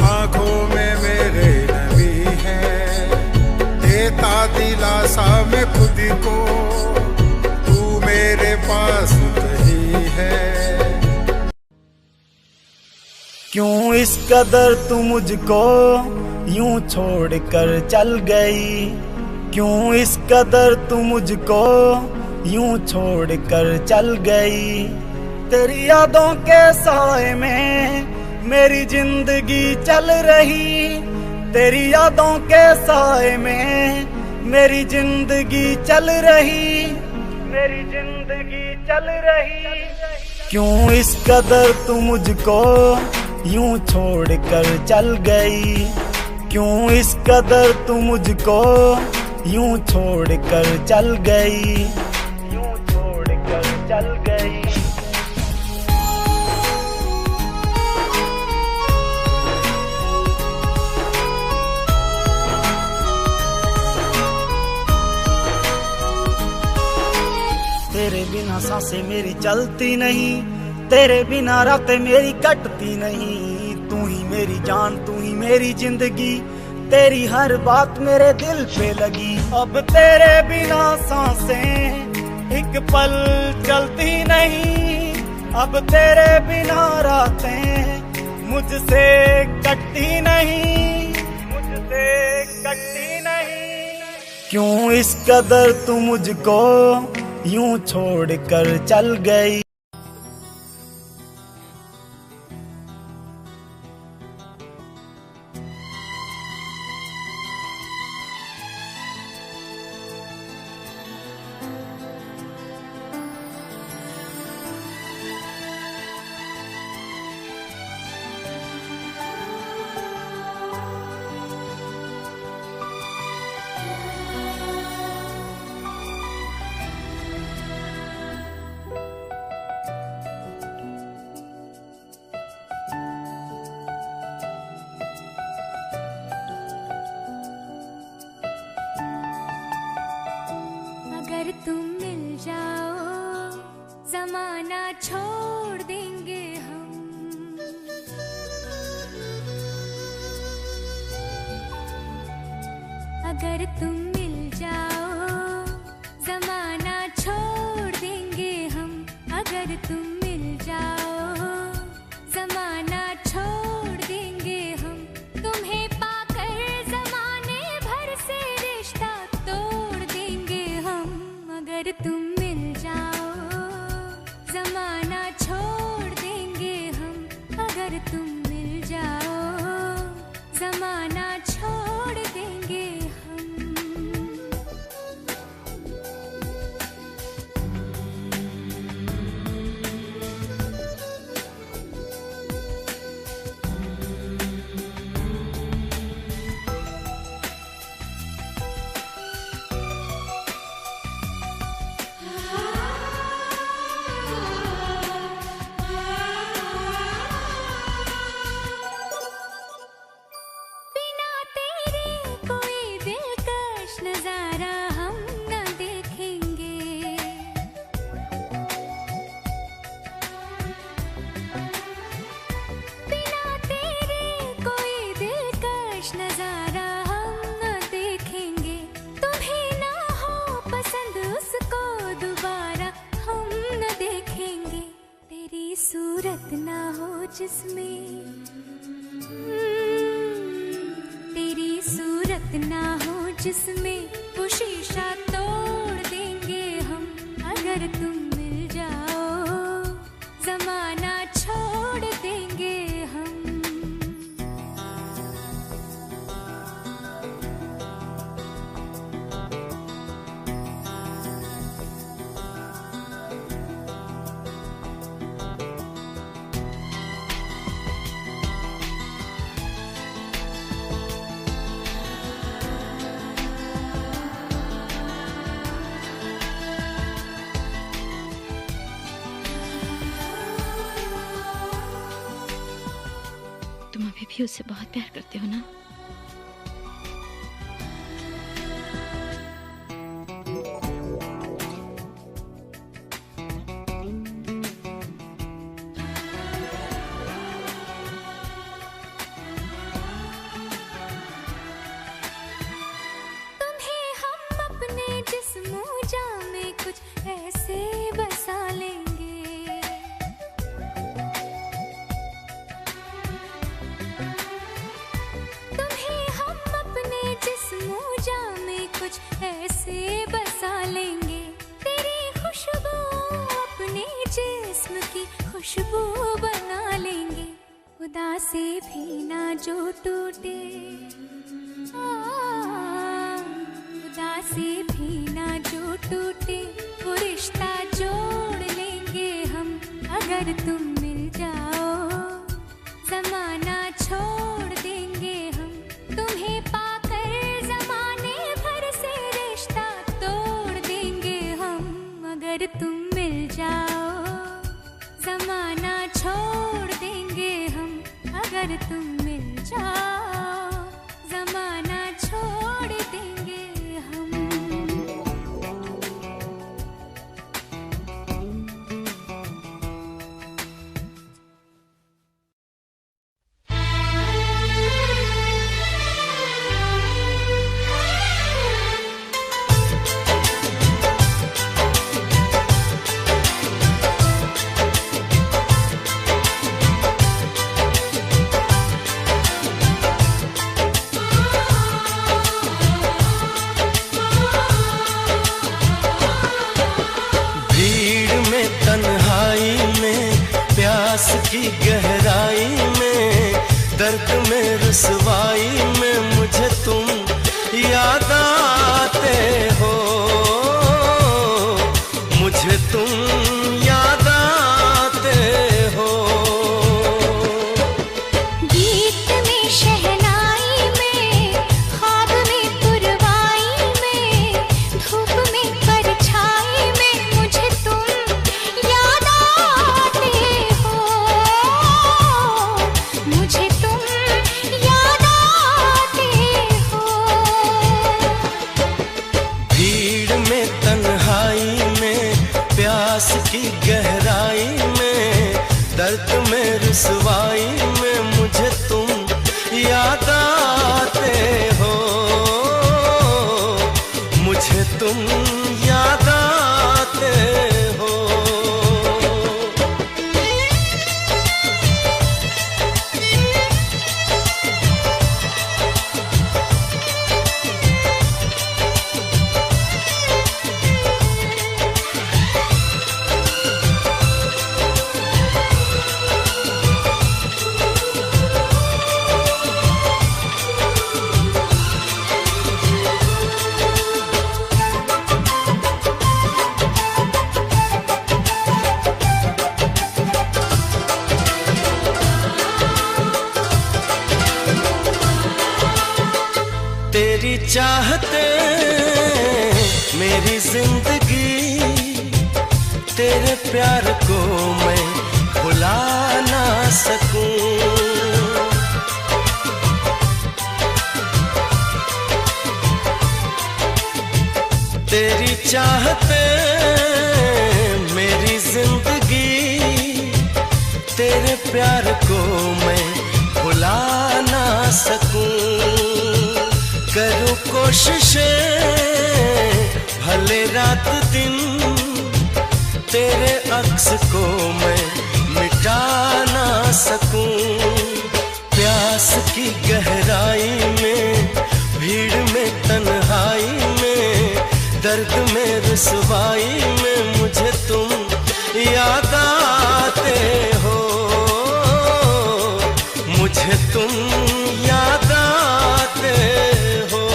आंखों में मेरे नमी है, देता दिलासा मैं खुद को, तू मेरे पास कहीं है। क्यों इस कदर तू मुझको यूं छोड़ कर चल गई, क्यों इस कदर तू मुझको यूं छोड़ कर चल गई। तेरी यादों के साए में मेरी जिंदगी चल रही, तेरी यादों के साए में मेरी जिंदगी चल रही, मेरी जिंदगी चल रही। क्यों इस कदर तू मुझको यूं छोड़ कर चल गई, क्यों इस कदर तू मुझको यूं छोड़ कर चल गई, यूं छोड़ कर चल गई। तेरे बिना सांसें मेरी चलती नहीं, तेरे बिना रातें मेरी कटती नहीं। तू ही मेरी जान, तू ही मेरी जिंदगी, तेरी हर बात मेरे दिल पे लगी। अब तेरे बिना सांसें एक पल चलती नहीं, अब तेरे बिना रातें मुझसे कटती नहीं, मुझसे कटती नहीं। क्यों इस कदर तू मुझको यूं छोड़ कर चल गई। अगर तुम मिल जाओ जमाना छोड़ देंगे हम, अगर तुम मिल जाओ जमाना छोड़ देंगे हम, अगर तुम मिल जाओ जमाना छोड़ देंगे हम। तुम्हें पाकर जमाने भर से रिश्ता तोड़ देंगे हम, अगर तुम मिल जाओ जमाना छोड़ देंगे हम, अगर तुम मिल जाओ जमाना छोड़ देंगे। जिसमें तेरी सूरत ना हो जिसमें वो शीशा तोड़ देंगे हम अगर तुम मिल जाओ जमाना छोड़ देंगे हम। तुम अभी भी उससे बहुत प्यार करते हो ना? तुम्हें हम अपने जिस्म जामे कुछ ऐसे बसा लेंगे कुछ ऐसे बसा लेंगे तेरी खुशबू अपने जिस्म की खुशबू बना लेंगे खुदा से भी ना जो टूटे खुदा से भी ना जो टूटे वो रिश्ता जोड़ लेंगे हम अगर तुम मिल जाओ जमाना छोड़ देंगे हम तुम्हें पाकर जमाने भर से रिश्ता तोड़ देंगे हम अगर तुम मिल जाओ जमाना छोड़ देंगे हम अगर तुम मिल जाओ जमाना छोड़ देंगे हम। की गहराई में दर्द में रुसवाई में मुझे तुम याद आते हो मुझे तुम याद आते हो। गीत में शहनाई में ख्वाब में पुरवाई में धूप में परछाई में मुझे तुम याद आते हो मुझे तुम याद आते हो। भीड़ में तन्हाई में प्यास की गहराई में दर्द में रुसवाई में मुझे तुम याद आते हो मुझे तुम याद आते हो। तेरी चाहते मेरी जिंदगी तेरे प्यार को मैं भुला ना सकूं। तेरी चाहते मेरी जिंदगी तेरे प्यार को मैं भुला ना सकूं। करूं कोशिशें भले रात दिन तेरे अक्स को मैं मिटा ना सकूं। प्यास की गहराई में, भीड़ में, तन्हाई में, दर्द में, रुसवाई में मुझे तुम याद आते हो, मुझे तुम याद आते हो।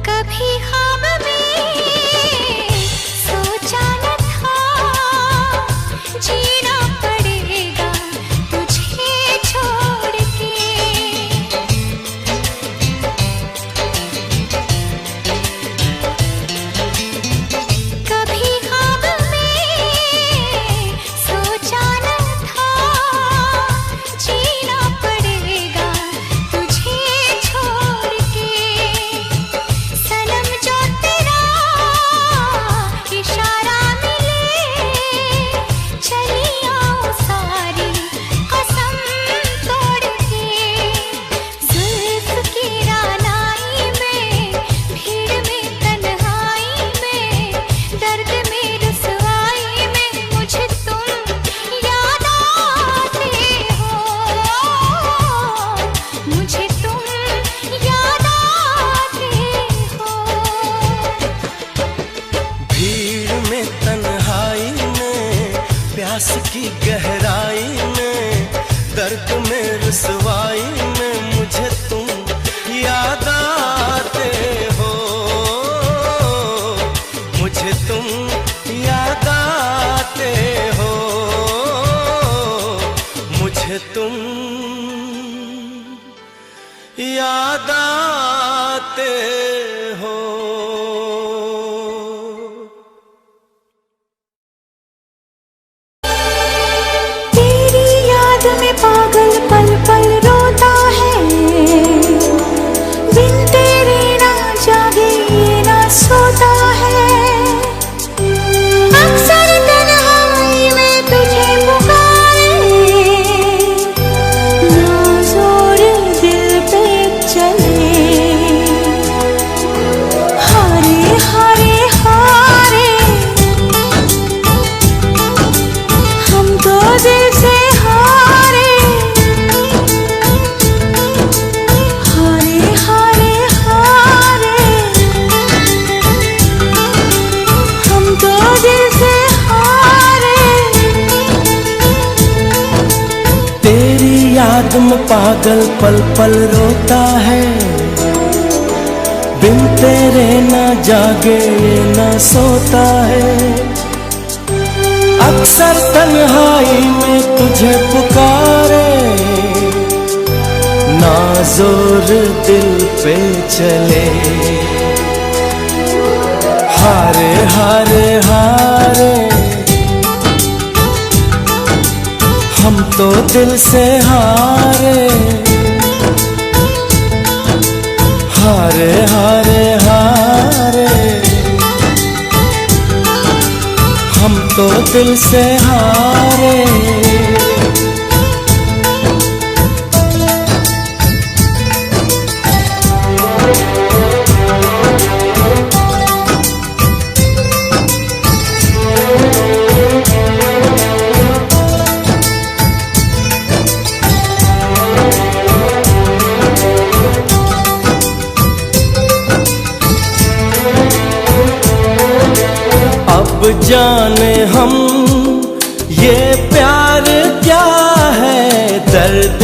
कभी ख्वाब में सोचा न था, जीना पड़ेगा तुझे छोड़ के। कभी ख्वाब में सोचा न था, जीना पड़ेगा तुझे छोड़ के। सनम जो तेरा इशारा मिले, चली आओ सारी कसम तोड़ के। जुल्फ की रानाई में, भीड़ में, तन्हाई में, दर्द में, रुसवाई में मुझे तुम याद आते हो, मुझे तुम याद आते हो। भीड़ में, तन्हाई में, प्यास की गहराई में, दर्द में, रुसवाई में मुझे तुम याद आते हो, मुझे तुम याद आते हो, मुझे तुम याद आते हो। तेरी याद में पागल पल पल रोता है, बिन तेरे ना जागे ना सोता है। अक्सर तन्हाई में तुझे पुकारे, ना जोर दिल पे चले। हारे हारे हारे हम तो दिल से हारे, हारे हारे हारे हम तो दिल से हारे। तेरी याद में पागल पल पल रोता है, बिन तेरे ना जागे ना सोता है। अक्सर तन्हाई में तुझे पुकारे, ना जोर दिल पे चले। हारे हारे हारे हम तो दिल से हारे, हारे हारे हारे हम तो दिल से हारे। अब जाने हम ये प्यार क्या है, दर्द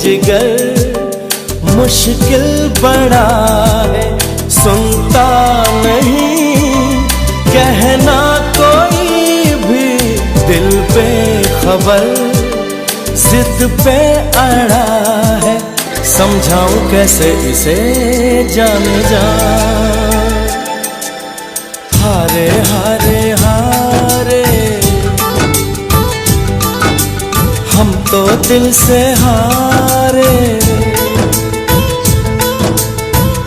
जिगर मुश्किल बड़ा है। सुनता नहीं कहना कोई भी, दिल पे खबर जिद पे अड़ा है। समझाऊं कैसे इसे जाने जा, हारे हारे हारे तो दिल से हारे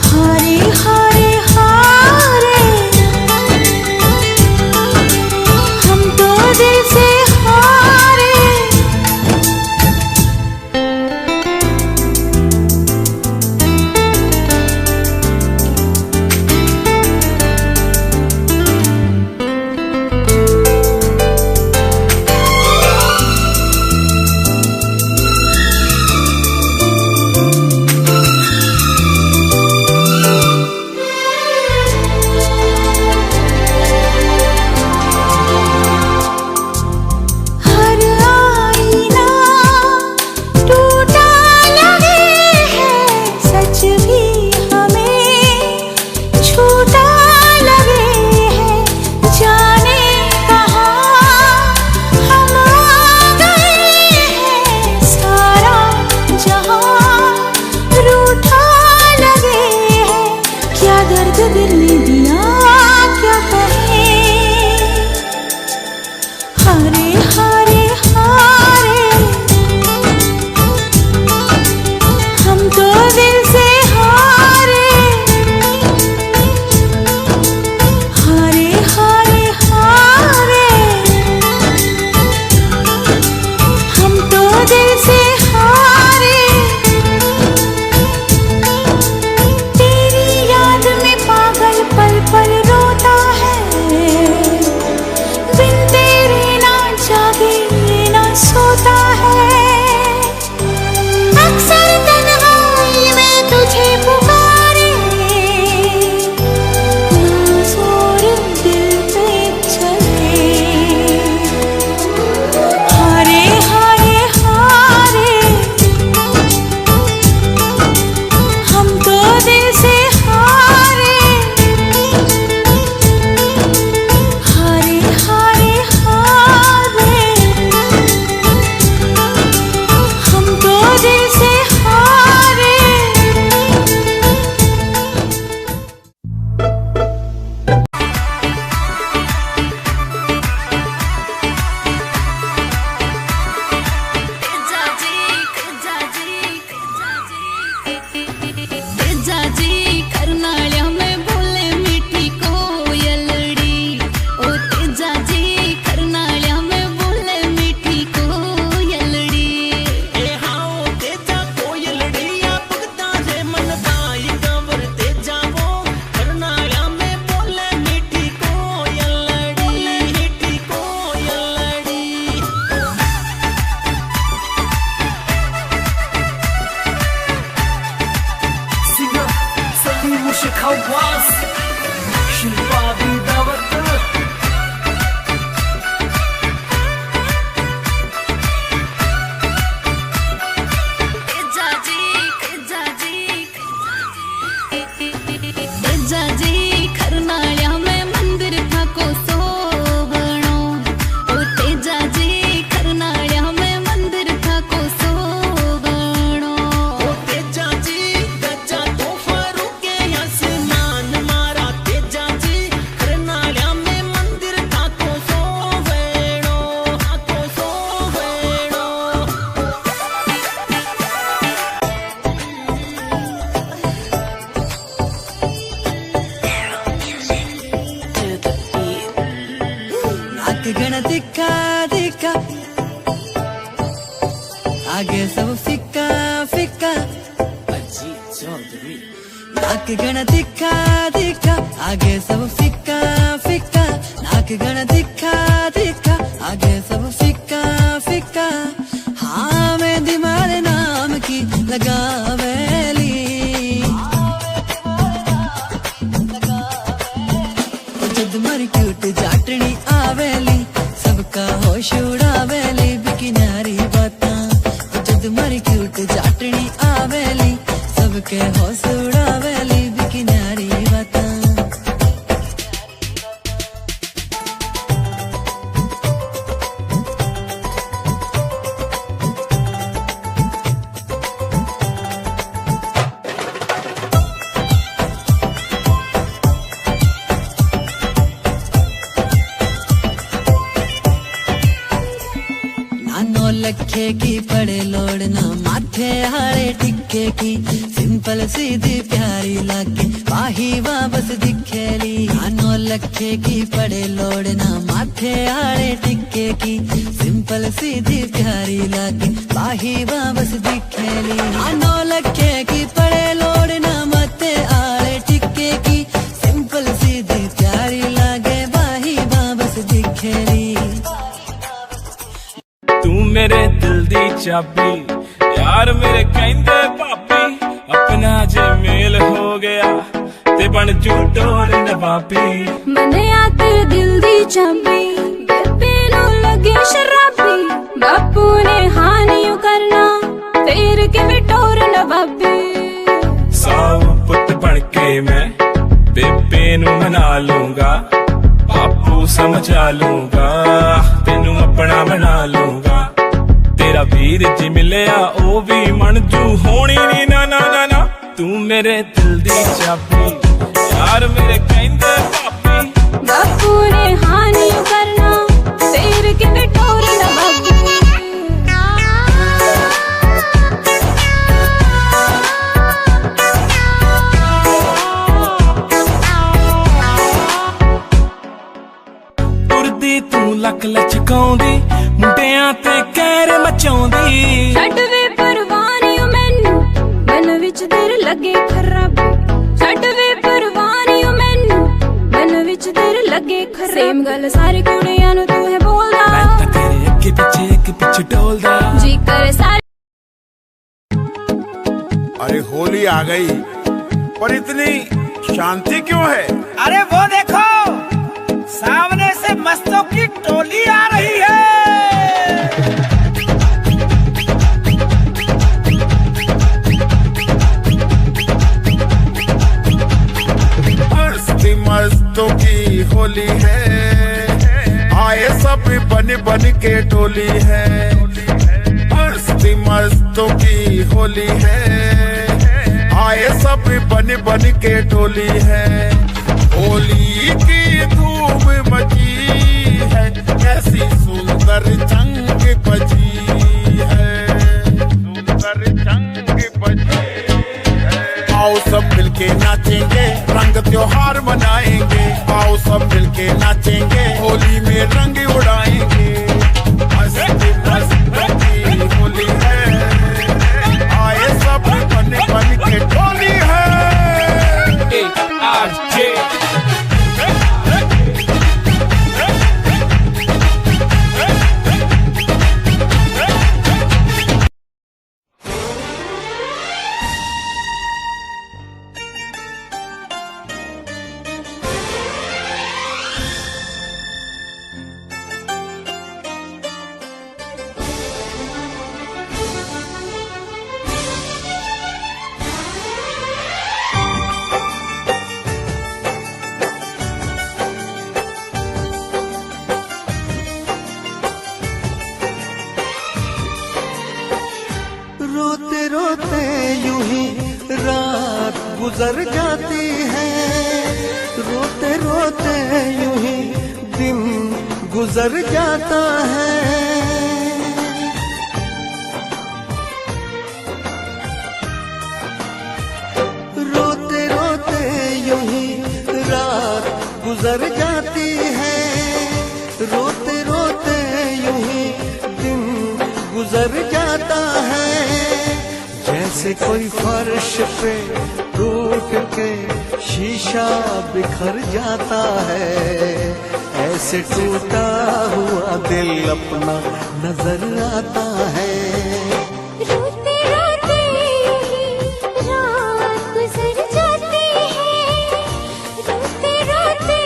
हारे हारे हारे हम तो दिल से हारे गण दिखा दिखा आगे सब फिक्का फिक्का नाक गण दिखा दिखा आगे सब फिक्का फिक्का नाक गण दिखा दिखा आगे सब फिक्का फिक्का हाँ मैं दिमाग नाम की लगावेली जद मर क्यूट जाटनी आवेली सबका होश उड़ावेली बिकिनारी बाता जद मर क्यूट जाटनी आवेली सबके होश उड़ावेली बिकिनारी बाता लखे की पड़े लोड़ना माथे हारे टिक्के की सिंपल सीधी प्यारी लागे बाही वापस दिखेली 9 लखे की पड़े लोड़ना माथे हारे टिक्के की सिंपल सीधी प्यारी लागे बाही वापस दिखेली 9 लखे की पड़े लोड़ना माथे हारे टिक्के की सिंपल सीधी प्यारी लागे बाही वापस दिखेली। तू मेरे दिल दी चाबी यार मेरे कहंदे भाभी अपना जे मेल हो गया ते बन जू डोर नवाबी मने आ तेरे दिल दी चाबी बेबे नो लगे शराबी बापू ने हानि करना तेरे के विटोर नवाबी साऊ पुत बन के मैं बेबे नु मना लूंगा बापू समझा लूंगा तेनू अपना बना लूंगा तेरा वीर जी मिलिया ओ भी मनजू होनी नी ना ना ना ना तू मेरे दिल दी चाबी यार मेरे कहंदे भाभी बापू ने हानि करना तेरे के विटोर नवाबी तुरदी तू लक लचकाउंदी मुंडियां ते कहर मचाउंदी छड्ड वे परवानी मैनू मन विच तेरे लगे खराबी छड्ड वे परवानी मैनू मन विच तेरे लगे खराबी सेम गल सारी कुड़ियां नू तू है बोलदा मैं तां तेरे अगे पिछे डोलदा जी करे सारे। अरे होली आ गई पर इतनी शांति क्यों है? अरे वो देखो सामने से मस्तों की टोली आ रही है। मस्तों की होली है आए सब बन बन के टोली है मस्तों की होली है आए सब बन बन के टोली है होली की धूम मची है ऐसी सुंदर जंग बजी है सुंदर जंग बजी है आओ सब मिलके नाचेंगे रंग त्योहार मनाएंगे आओ सब मिलके नाचेंगे होली में रंग उड़ाएंगे मस्ती मस्ती होली है आए सब बन बन के टोली है गुजर जाती है रोते रोते यूं ही दिन गुजर जाता है रोते रोते यूं ही रात गुजर जाती है रोते रोते यूं ही दिन गुजर जाता है जैसे कोई फर्श पे टूट के शीशा बिखर जाता है ऐसे टूटा हुआ दिल अपना नजर आता है रोते रोते रात गुजर जाती है रोते रोते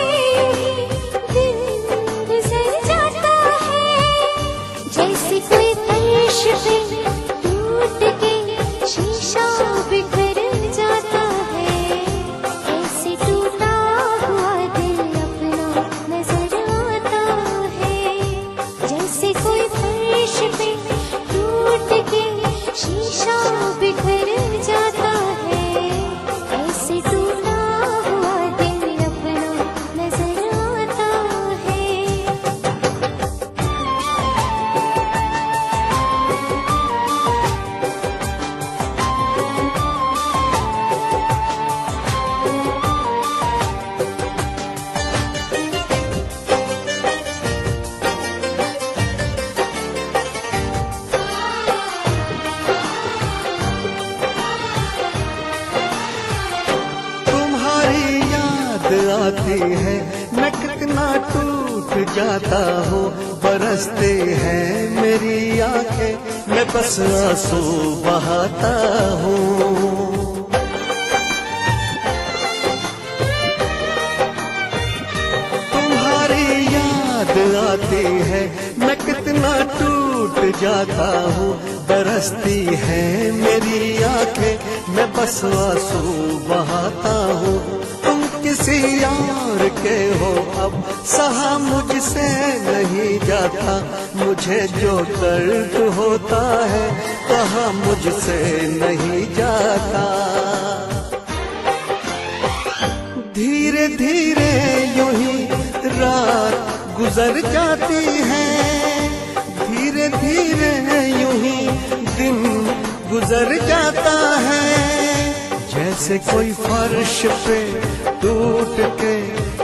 दिन गुजर जाता है जैसे कोई फर्श पे टूट के शीशा बिखर जाता है ऐसे टूटा हुआ दिल अपना नजर आता है जैसे कोई फर्श पे जाता हूँ, बरसते हैं मेरी आंखें, मैं बस आंसू बहाता हूँ। आती है मैं कितना टूट जाता हूँ, बरसती है मेरी आंखें, मैं बस आंसू बहाता हूँ। तुम किसी और के हो अब, सहा मुझसे नहीं जाता, मुझे जो दर्द होता है कहा मुझसे नहीं जाता। धीरे धीरे यूं ही रात गुजर जाती है, धीरे धीरे यूं ही दिन गुजर जाता है। जैसे कोई फर्श पे टूट के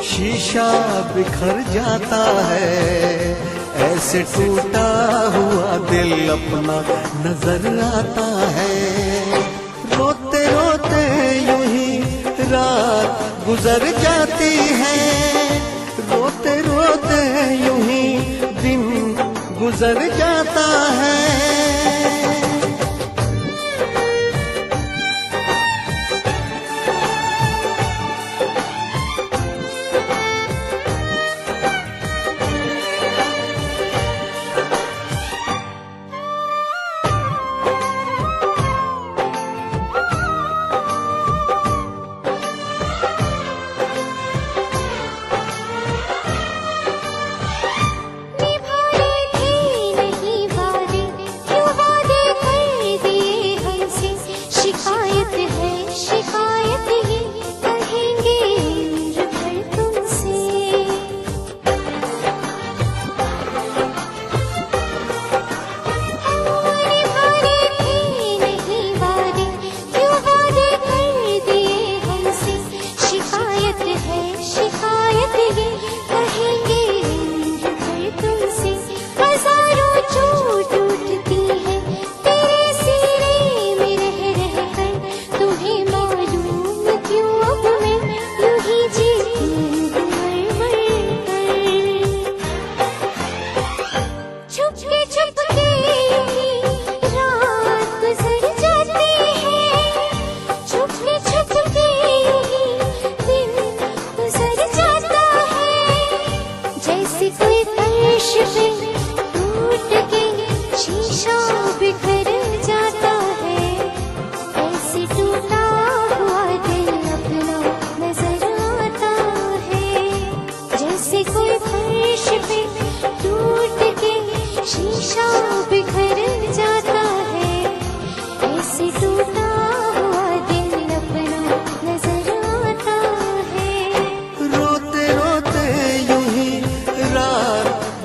शीशा बिखर जाता है, ऐसे टूटा हुआ दिल अपना नजर आता है। रोते रोते यूं ही रात गुजर जाती है, रोते रोते यूं ही दिन गुजर जाता है।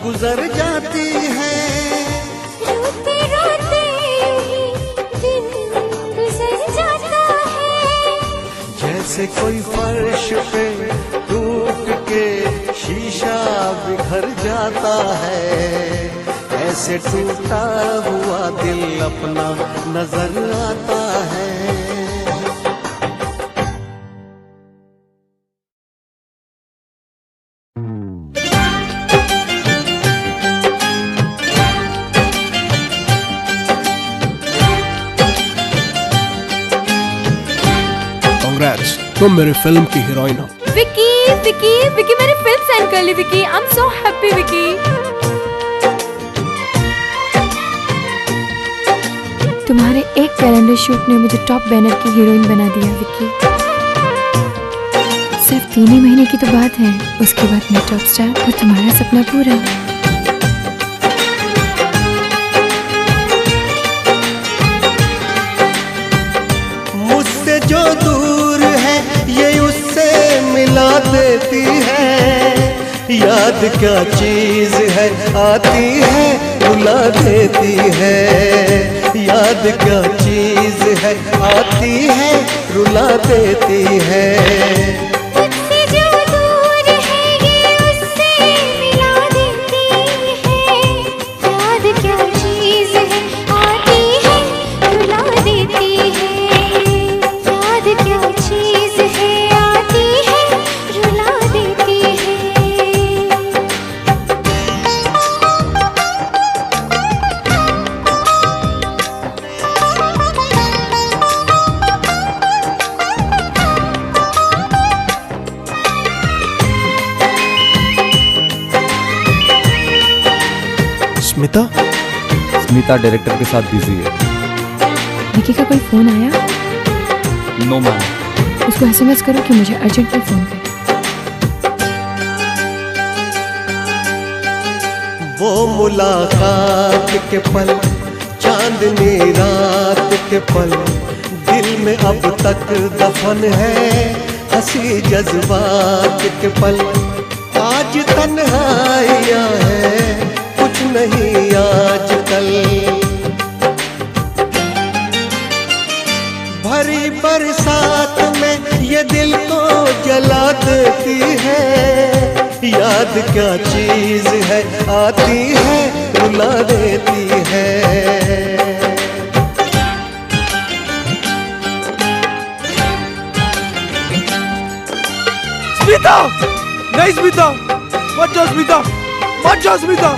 गुजर जाती है, रोते रोते दिन गुजर जाता है। जैसे कोई फर्श पे टूट के शीशा बिखर जाता है, ऐसे टूटा हुआ दिल अपना नजर आता है। तुम मेरे फिल्म की हीरोइन हो। विकी विकी विकी मैंने फिल्म सेंड कर ली Vicky. I am so happy Vicky. तुम्हारे एक कैलेंडर शूट ने मुझे टॉप बैनर की हीरोइन बना दिया विकी। सिर्फ 3 ही महीने की तो बात है, उसके बाद मैं टॉप स्टार और तुम्हारा सपना पूरा। मुझसे जो दूर है ये उससे मिला देती है, याद क्या चीज है आती है रुला देती है, याद क्या चीज है आती है रुला देती है। मुझसे जो दूर है ये उससे मिला देती है, याद क्या चीज है आती है रुला देती है, याद क्या चीज है आती है रुला देती है। स्मिता डायरेक्टर के साथ बिजी है। विकी का कोई फोन आया? No ma'am. उसको SMS करो कि मुझे अर्जेंटली फोन करे। वो मुलाकात के पल, चांदनी रात के पल, दिल में अब तक दफन है हंसी जज्बात के पल। आज तन्हाइयाँ है कुछ नहीं आजकल, भरी बरसात में ये दिल को जला देती है। याद क्या चीज है आती है रुला देती है। स्मिता! नहीं स्मिता! मत जाओ स्मिता! मत जाओ स्मिता!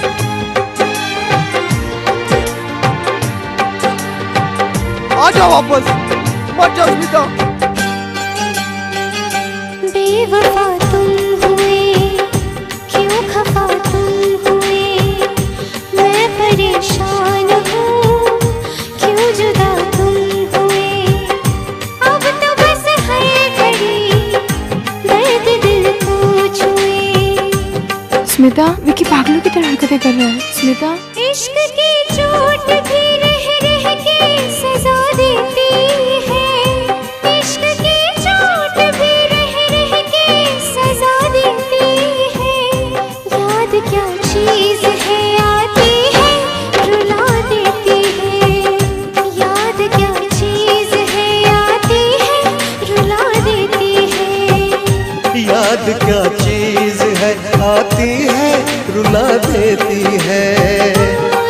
आ जाओ वापस! मत जाओ स्मिता! बेवफा तुम हुए, क्यों खफा तुम हुए, मैं परेशान हूँ, क्यों जुदा तुम हुए। अब तो बस हर घड़ी दर्द दिल को छुए। स्मिता, विकी पागलों की तरह हरकतें कर रहा है। स्मिता, इश्क की चोट भी रह रह के सजा देती है। इश्क की चोट भी रह रह के सजा देती है। याद क्या चीज है आती है रुला देती है। याद क्या चीज है आती है रुला देती है। याद क्या चीज है आती है रुला देती है।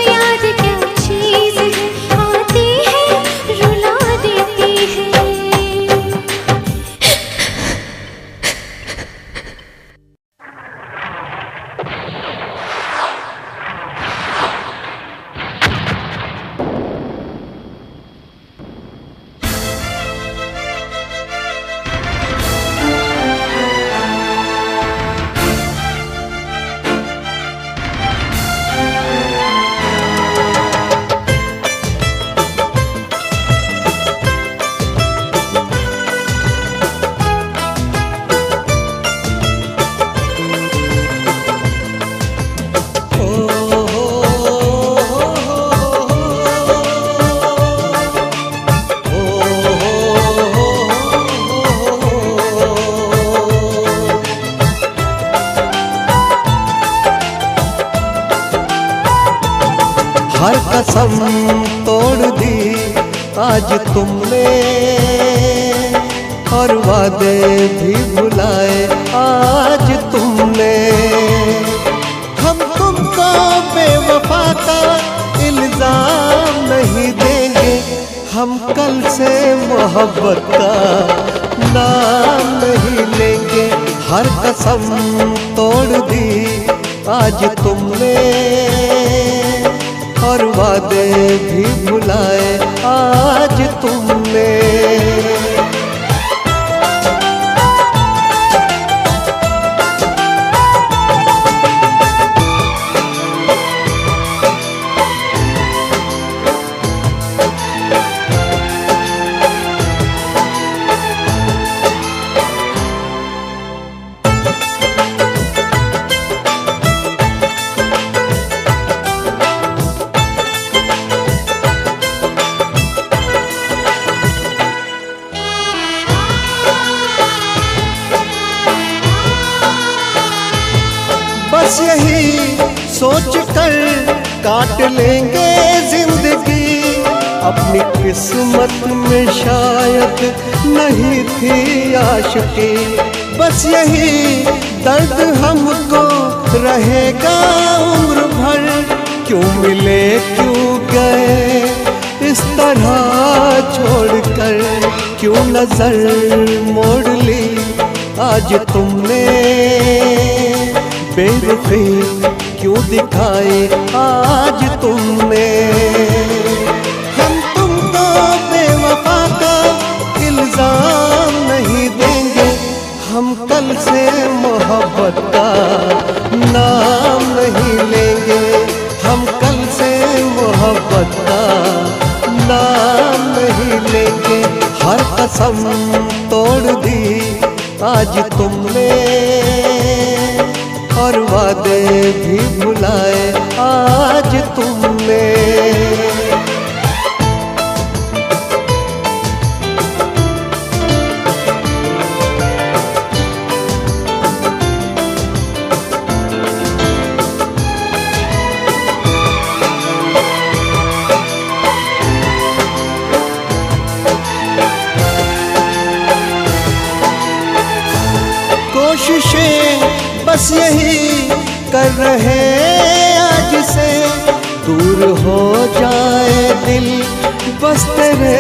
याद क्या चीज है आती है रुला देती है। हर कसम तोड़ दी आज तुमने, और वादे भी भुलाए आज तुमने। हम तुमको बेवफा का इल्जाम नहीं देंगे, हम कल से मोहब्बत का नाम नहीं लेंगे। हर कसम तोड़ दी आज तुमने, और वादे भी भुलाए आज तुमने। बस यही सोच कर काट लेंगे जिंदगी, अपनी किस्मत में शायद नहीं थी आशिकी। बस यही दर्द हमको रहेगा उम्र भर, क्यों मिले क्यों गए इस तरह छोड़कर, क्यों नजर मोड़ ली आज तुमने, बेवफी क्यों दिखाई आज तुमने। हम तुमको बेवफा का इल्जाम नहीं देंगे, हम कल से मोहब्बत का नाम नहीं लेंगे, हम कल से मोहब्बत कसम तोड़ दी आज तुमने, और वादे भी भुलाए आज तुमने। कोशिशें बस यही कर रहे आज से, दूर हो जाए दिल बस तेरे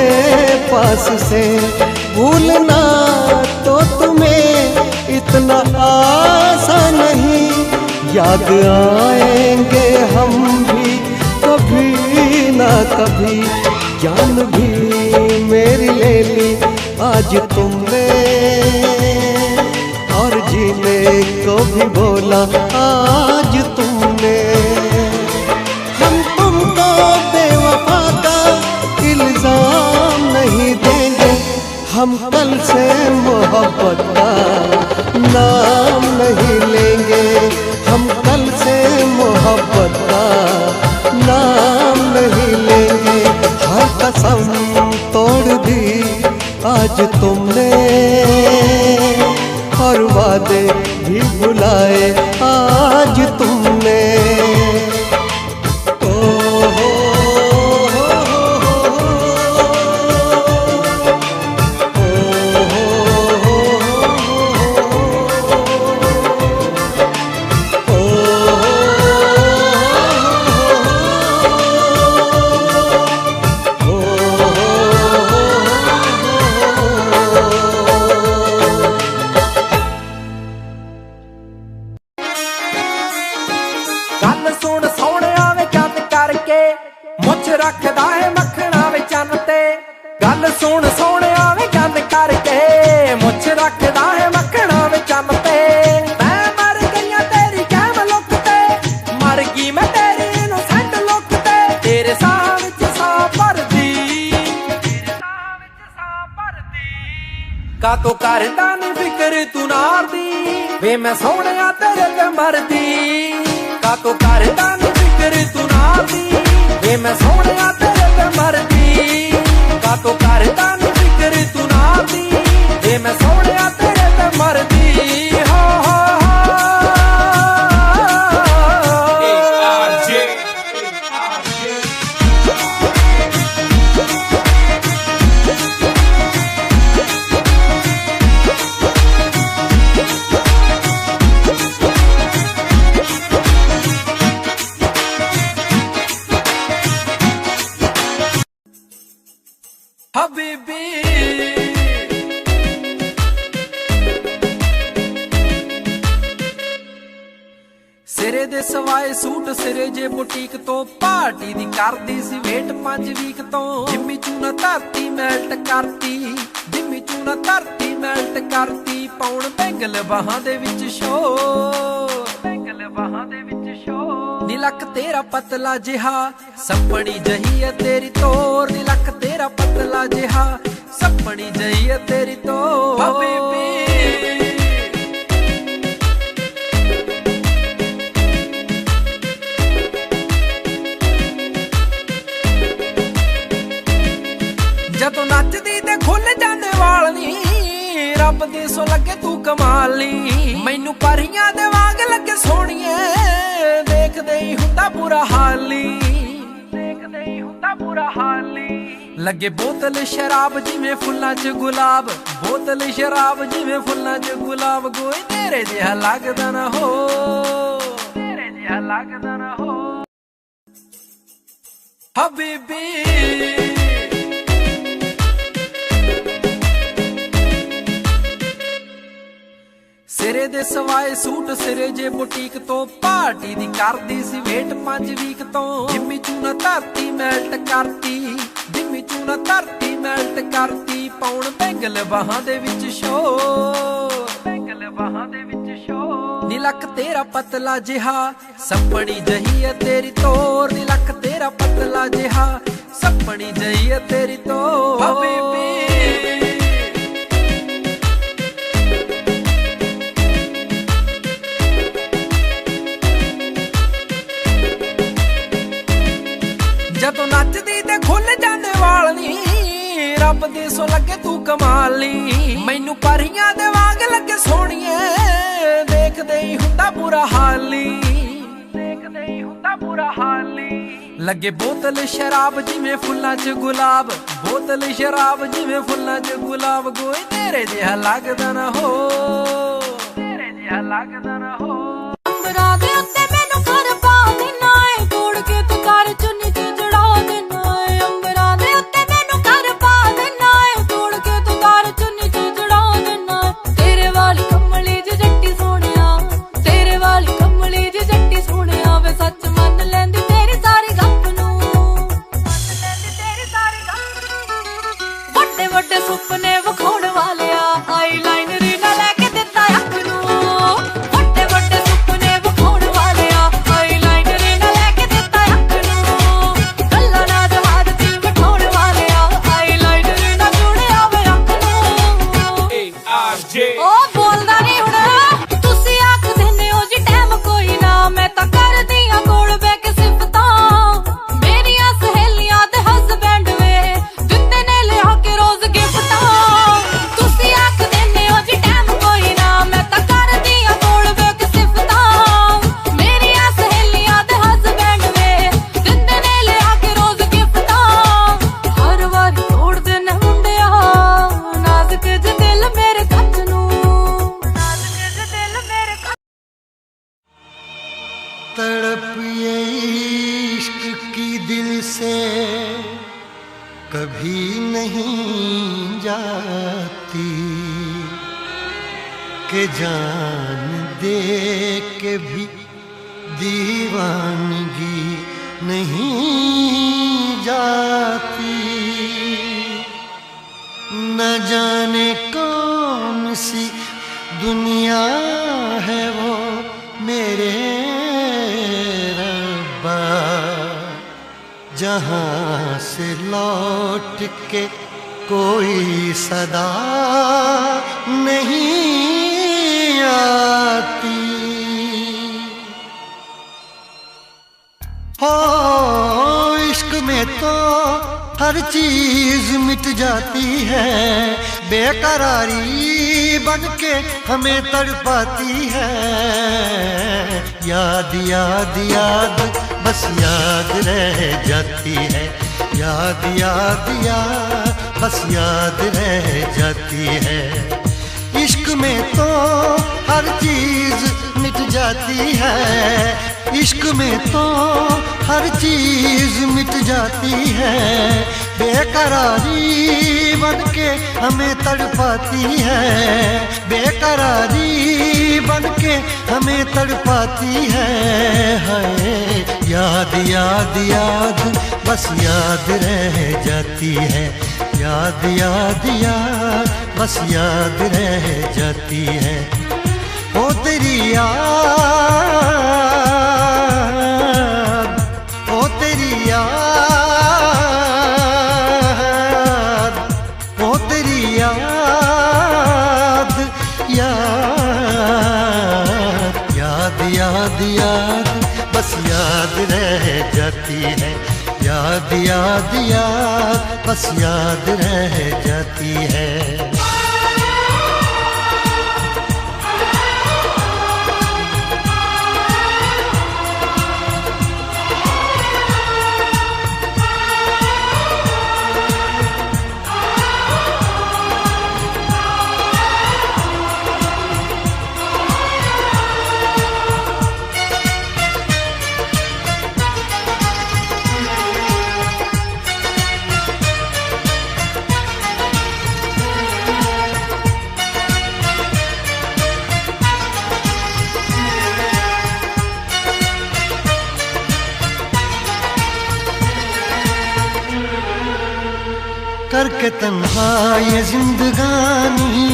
पास से। भूलना तो तुम्हें इतना आसान नहीं, याद आएंगे हम भी कभी ना कभी। जान भी मेरी ले ली आज तुमने, और जीने को भी बोला आज तुमने। हम तुमको बेवफा का इल्जाम नहीं देंगे, हम कल से मोहब्बत का नाम नहीं लेंगे। हम कल से मोहब्बत का नाम नहीं लेंगे। हर कसम तोड़ दी आज तुमने, और वादे भी भुलाए आज तुमने। रखदा है मखना वे चन ते, गल सुन सोहणिया वे चंद करके। मुछ रखदा है मखना वे चन ते, मैं मर गईया तेरी कैम लुक ते, मर गई मैं तेरी इनोसेंट लुक ते। तेरे साह विच साह भरदी, का तो करदा नी फिक्र तू नार दी, वे मैं सोहणिया तेरे ते मरदी। का तो करदा नी फिक्र तू नार दी, वे मैं सोहणिया तेरे ते मरदी। का तो करदा नी फिक्र तू नार दी, वे मैं सोहणिया तेरे ते मरदी। हो हबीबी सिरे दे सवाए सूट सिरे जे बुटीक तो, पार्टी दी करदी सी वेट 5 वीक तो। जिम्मी चूना धरती मेल्ट करती, जिम्मी चूना धरती मेल्ट करती। पाउण बैंगल बाहां दे विच शो, बैंगल बाहां दे विच शो। नी लक तेरा पतला जिहा सपनी जही है तेरी तोर। नी लक तेरा पतला जिहा सपनी जही है तेरी तोर। हबीबी जदों नचदी ते खुल जांदे वाल नी, रब दे सो लगे तू कमाल नी। मैनू परियां दे वांग लगे सोहणीए, देखदे ही हुंदा बुरा हाली, देखदे ही हुंदा बुरा हाली। लगे बोतल शराब जिवें फुल्लां च गुलाब, बोतल शराब जिवें फुल्लां च गुलाब। कोई तेरे जिहा लगदा ना हो, तेरे जिहा लगदा ना हो। हबीबी सिरे दे सवाए सूट सिरे जे बुटीक तो, पार्टी दी करदी सी वेट 5 वीक तो। जिम्मी चूना धरती मेल्ट करती, जिम्मी चूना धरती मेल्ट करती। पाउण बैंगल बाहां दे विच शो, बैंगल बाहां दे विच शो। नी लक तेरा पतला जिहा सपनी जही है तेरी तोर। नी लक तेरा पतला जिहा सपनी जही है तेरी तोर। हबीबी ਲੱਭਦੀ ਸੋ ਲੱਗੇ ਤੂੰ ਕਮਾਲੀ ਮੈਨੂੰ ਪਰੀਆਂ ਦੇ ਵਾਂਗ ਲੱਗੇ ਸੋਹਣੀਏ ਦੇਖਦੇ ਹੀ ਹੁੰਦਾ ਬੁਰਾ ਹਾਲੀ ਦੇਖਦੇ ਹੀ ਹੁੰਦਾ ਬੁਰਾ ਹਾਲੀ ਲੱਗੇ ਬੋਤਲ ਸ਼ਰਾਬ ਜਿਵੇਂ ਫੁੱਲਾਂ 'ਚ ਗੁਲਾਬ ਬੋਤਲ ਸ਼ਰਾਬ ਜਿਵੇਂ ਫੁੱਲਾਂ 'ਚ ਗੁਲਾਬ ਕੋਈ ਤੇਰੇ ਜਿਹਾ ਲੱਗਦਾ ਨਾ ਹੋ ਤੇਰੇ ਜਿਹਾ ਲੱਗਦਾ ਨਾ ਹੋ ਅੰਬਰਾਂ ਦੇ ਉੱਤੇ ਮੈਨੂੰ ਘਰ ਪਾ ਦੇਣਾ ਏ ਤੋੜ ਕੇ ਤੂੰ ਕਰ ਚੁੰਨੀ 'ਚ ਜੜਾ ਦੇਣਾ ਏ ਅੰਬਰਾਂ ਦੇ ਉੱਤੇ ਮੈਨੂੰ ਘਰ ਪਾ ਦੇਣਾ ਏ ਤੋੜ ਕੇ ਤੂੰ ਕਰ ਚੁੰਨੀ 'ਚ ਜੜਾ ਦੇਣਾ ਤੇਰੇ ਵਾਲੀ ਕੰਮਲੀ ਜਿਹੀ ਜੱਟੀ ਸੋਹਣਿਆ ਤੇਰੇ ਵਾਲੀ ਕੰਮਲੀ ਜਿਹੀ ਜੱਟੀ ਸੋਹਣਿਆ ਵੇ ਸੱਚ ਮੰਨ ਲੈਂਦੀ ਤੇਰੀ ਸਾਰੀ ਗੱਪ ਨੂੰ ਮੰਨ ਲੈਂਦੀ ਤੇਰੀ ਸਾਰੀ ਗੱਪ ਵੱਡੇ ਵੱਡੇ ਸੁਪਨੇ ਵਿਖਾਉਣ ਵਾਲਿਆ ਆਈਲਾਈਨਰ ਨਾ ਲੈ ਕੇ ਦਿੱਤਾ ਅੱਖ ਨੂੰ ਵੱਡੇ ਵੱਡੇ ਸੁਪਨੇ ਵਿਖਾਉਣ ਵਾਲਿਆ ਆਈਲਾਈਨਰ ਨਾ ਲੈ ਕੇ ਦਿੱਤਾ ਅੱਖ ਨੂੰ ਗੱਲਾਂ ਨਾ ਜਵਾਦ ਦਿਲ ਬਿਠਾਉਣ ਵਾਲਿਆ ਆਈਲਾਈਨਰ ਨਾ ਜੁੜਿਆ ਵੇ ਅੱਖ ਨੂੰ ਉਹ ਬੋਲਦਾ ਨਹੀਂ ਹੁਣ ਤੁਸੀਂ ਆਖਦੇ ਨੇ ਉਹ ਜੀ ਟਾਈਮ ਕੋਈ ਨਾ ਮੈਂ ਤਾਂ ਕਰਦੀ ਆ ਕੋਲ ਬੈ ਕੇ ਸਿਫਤਾਂ ਮੇਰੀਆਂ ਸਹੇਲੀਆਂ ਦੇ ਹਸਬੈਂਡ ਵੇ ਦਿੰਦੇ ਨੇ ਲਿਆ ਕੇ ਰੋਜ਼ ਗਿਫਟਾਂ ਤੁਸੀਂ ਆਖਦੇ ਨੇ ਉਹ ਜੀ ਟਾਈਮ ਕੋਈ ਨਾ ਮੈਂ ਤਾਂ ਕਰਦੀ ਆ ਕੋਲ ਬੈ ਕੇ ਸਿਫਤਾਂ ਮੇਰੀਆਂ ਸਹੇਲੀਆਂ ਦੇ ਹਸਬੈਂਡ ਵੇ ਦਿੰਦੇ ਨੇ ਲਿਆ ਕੇ ਰੋਜ਼ ਗਿਫਟਾਂ ਹਰ ਵਾਰ ਤੋੜਦੇ ਨੇ ਮੁੰਡਿਆ ਨਾਜ਼ੁਕ ਜਿਹਾ ਦਿਲ ਮੇਰੇ ਕੱਚ ਨੂੰ ਨਾਜ਼ੁਕ ਜਿਹਾ ਦਿਲ ਮੇਰੇ ਕੱਚ तड़प ये इश्क की दिल से कभी नहीं जाती कि जान दे के भी दीवानगी नहीं जाती न जाने कौन सी दुनिया है वो मेरे रब्बा जहाँ से लौट के कोई सदा नहीं आती हो इश्क में तो हर चीज मिट जाती है बेकरारी बन के हमें तड़पाती है याद याद याद बस याद रह जाती है याद याद याद बस याद रह जाती है इश्क में तो हर चीज मिट जाती है इश्क में तो हर चीज मिट जाती है बेकरारी बन के हमें तड़पाती है बेकरारी बन के हमें तड़पाती है याद याद याद बस याद रह जाती है याद याद याद बस याद रह जाती है ओ तेरी याद ओ तेरी याद ओ तेरी याद याद याद याद याद बस याद रह जाती है याद याद याद बस याद रह जाती है करके तन्हा ये जिंदगानी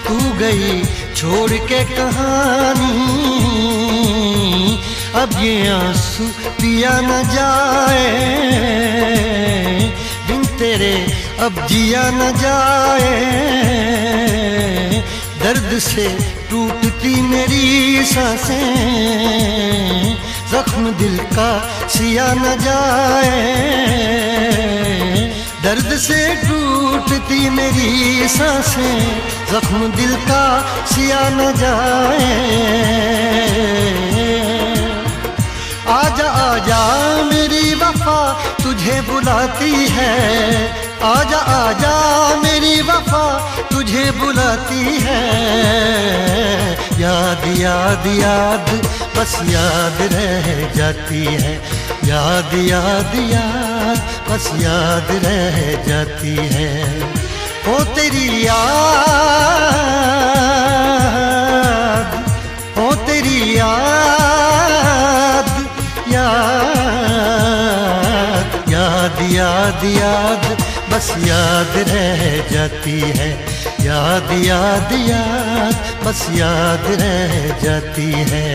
तू गई छोड़ के कहानी अब ये आंसू पिया न जाए बिन तेरे अब जिया न जाए दर्द से टूटती मेरी सांसें जख्म दिल का सिया न जाए दर्द से टूटती मेरी सांसें, जख्म दिल का सिया न जाए। आजा आजा मेरी वफा तुझे बुलाती है, आजा आजा मेरी वफा तुझे बुलाती है। याद याद याद बस याद रह जाती है, याद याद याद बस याद रह जाती है। ओ तेरी याद, ओ तेरी याद, याद याद याद याद बस याद रह जाती है, याद याद याद बस याद रह जाती है।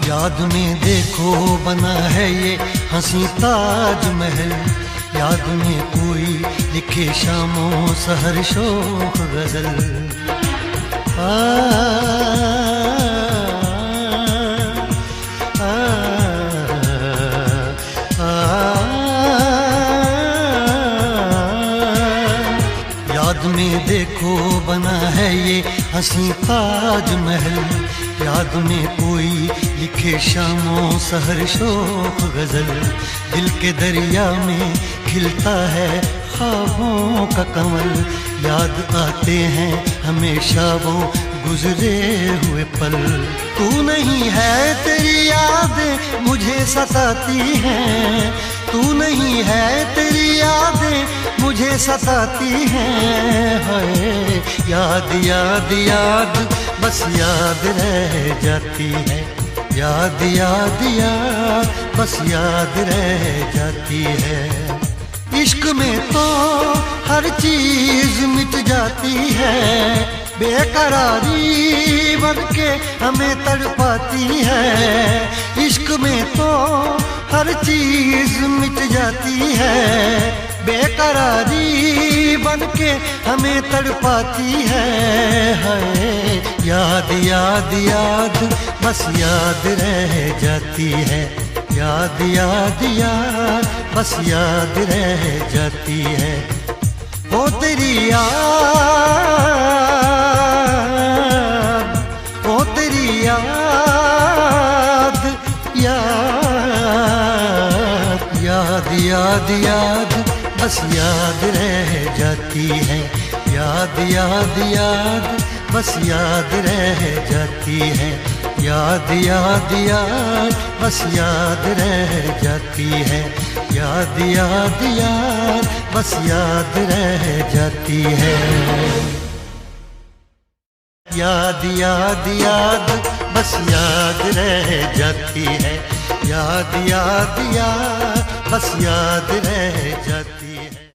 याद में देखो बना है ये हंसी ताजमहल, याद में कोई लिखे शामों सहर शोक गजल। याद में देखो बना है ये हंसी ताजमहल, याद में कोई लिखे शामों सहर शोक गजल। दिल के दरिया में खिलता है ख्वाबों का कमल, याद आते हैं हमेशा वो गुजरे हुए पल। तू नहीं है तेरी यादें मुझे सताती हैं, तू नहीं है तेरी यादें मुझे सताती हैं। हाय याद याद याद बस याद रह जाती है, याद याद याद बस याद रह जाती है। इश्क में तो हर चीज मिट जाती है, बेकरारी बन के हमें तड़पाती है। इश्क में तो हर चीज मिट जाती है, बेकरारी बन के हमें तड़पाती है। हाय याद याद याद बस याद रह जाती है, याद याद याद बस याद रह जाती है। ओ तेरी याद, ओ तेरी याद, याद याद याद याद बस याद रह जाती है, याद याद याद बस याद रह जाती है। याद याद याद बस याद रह जाती है, याद याद याद बस याद रह जाती है। याद याद याद बस याद रह जाती है, याद याद याद बस याद रह जाती है।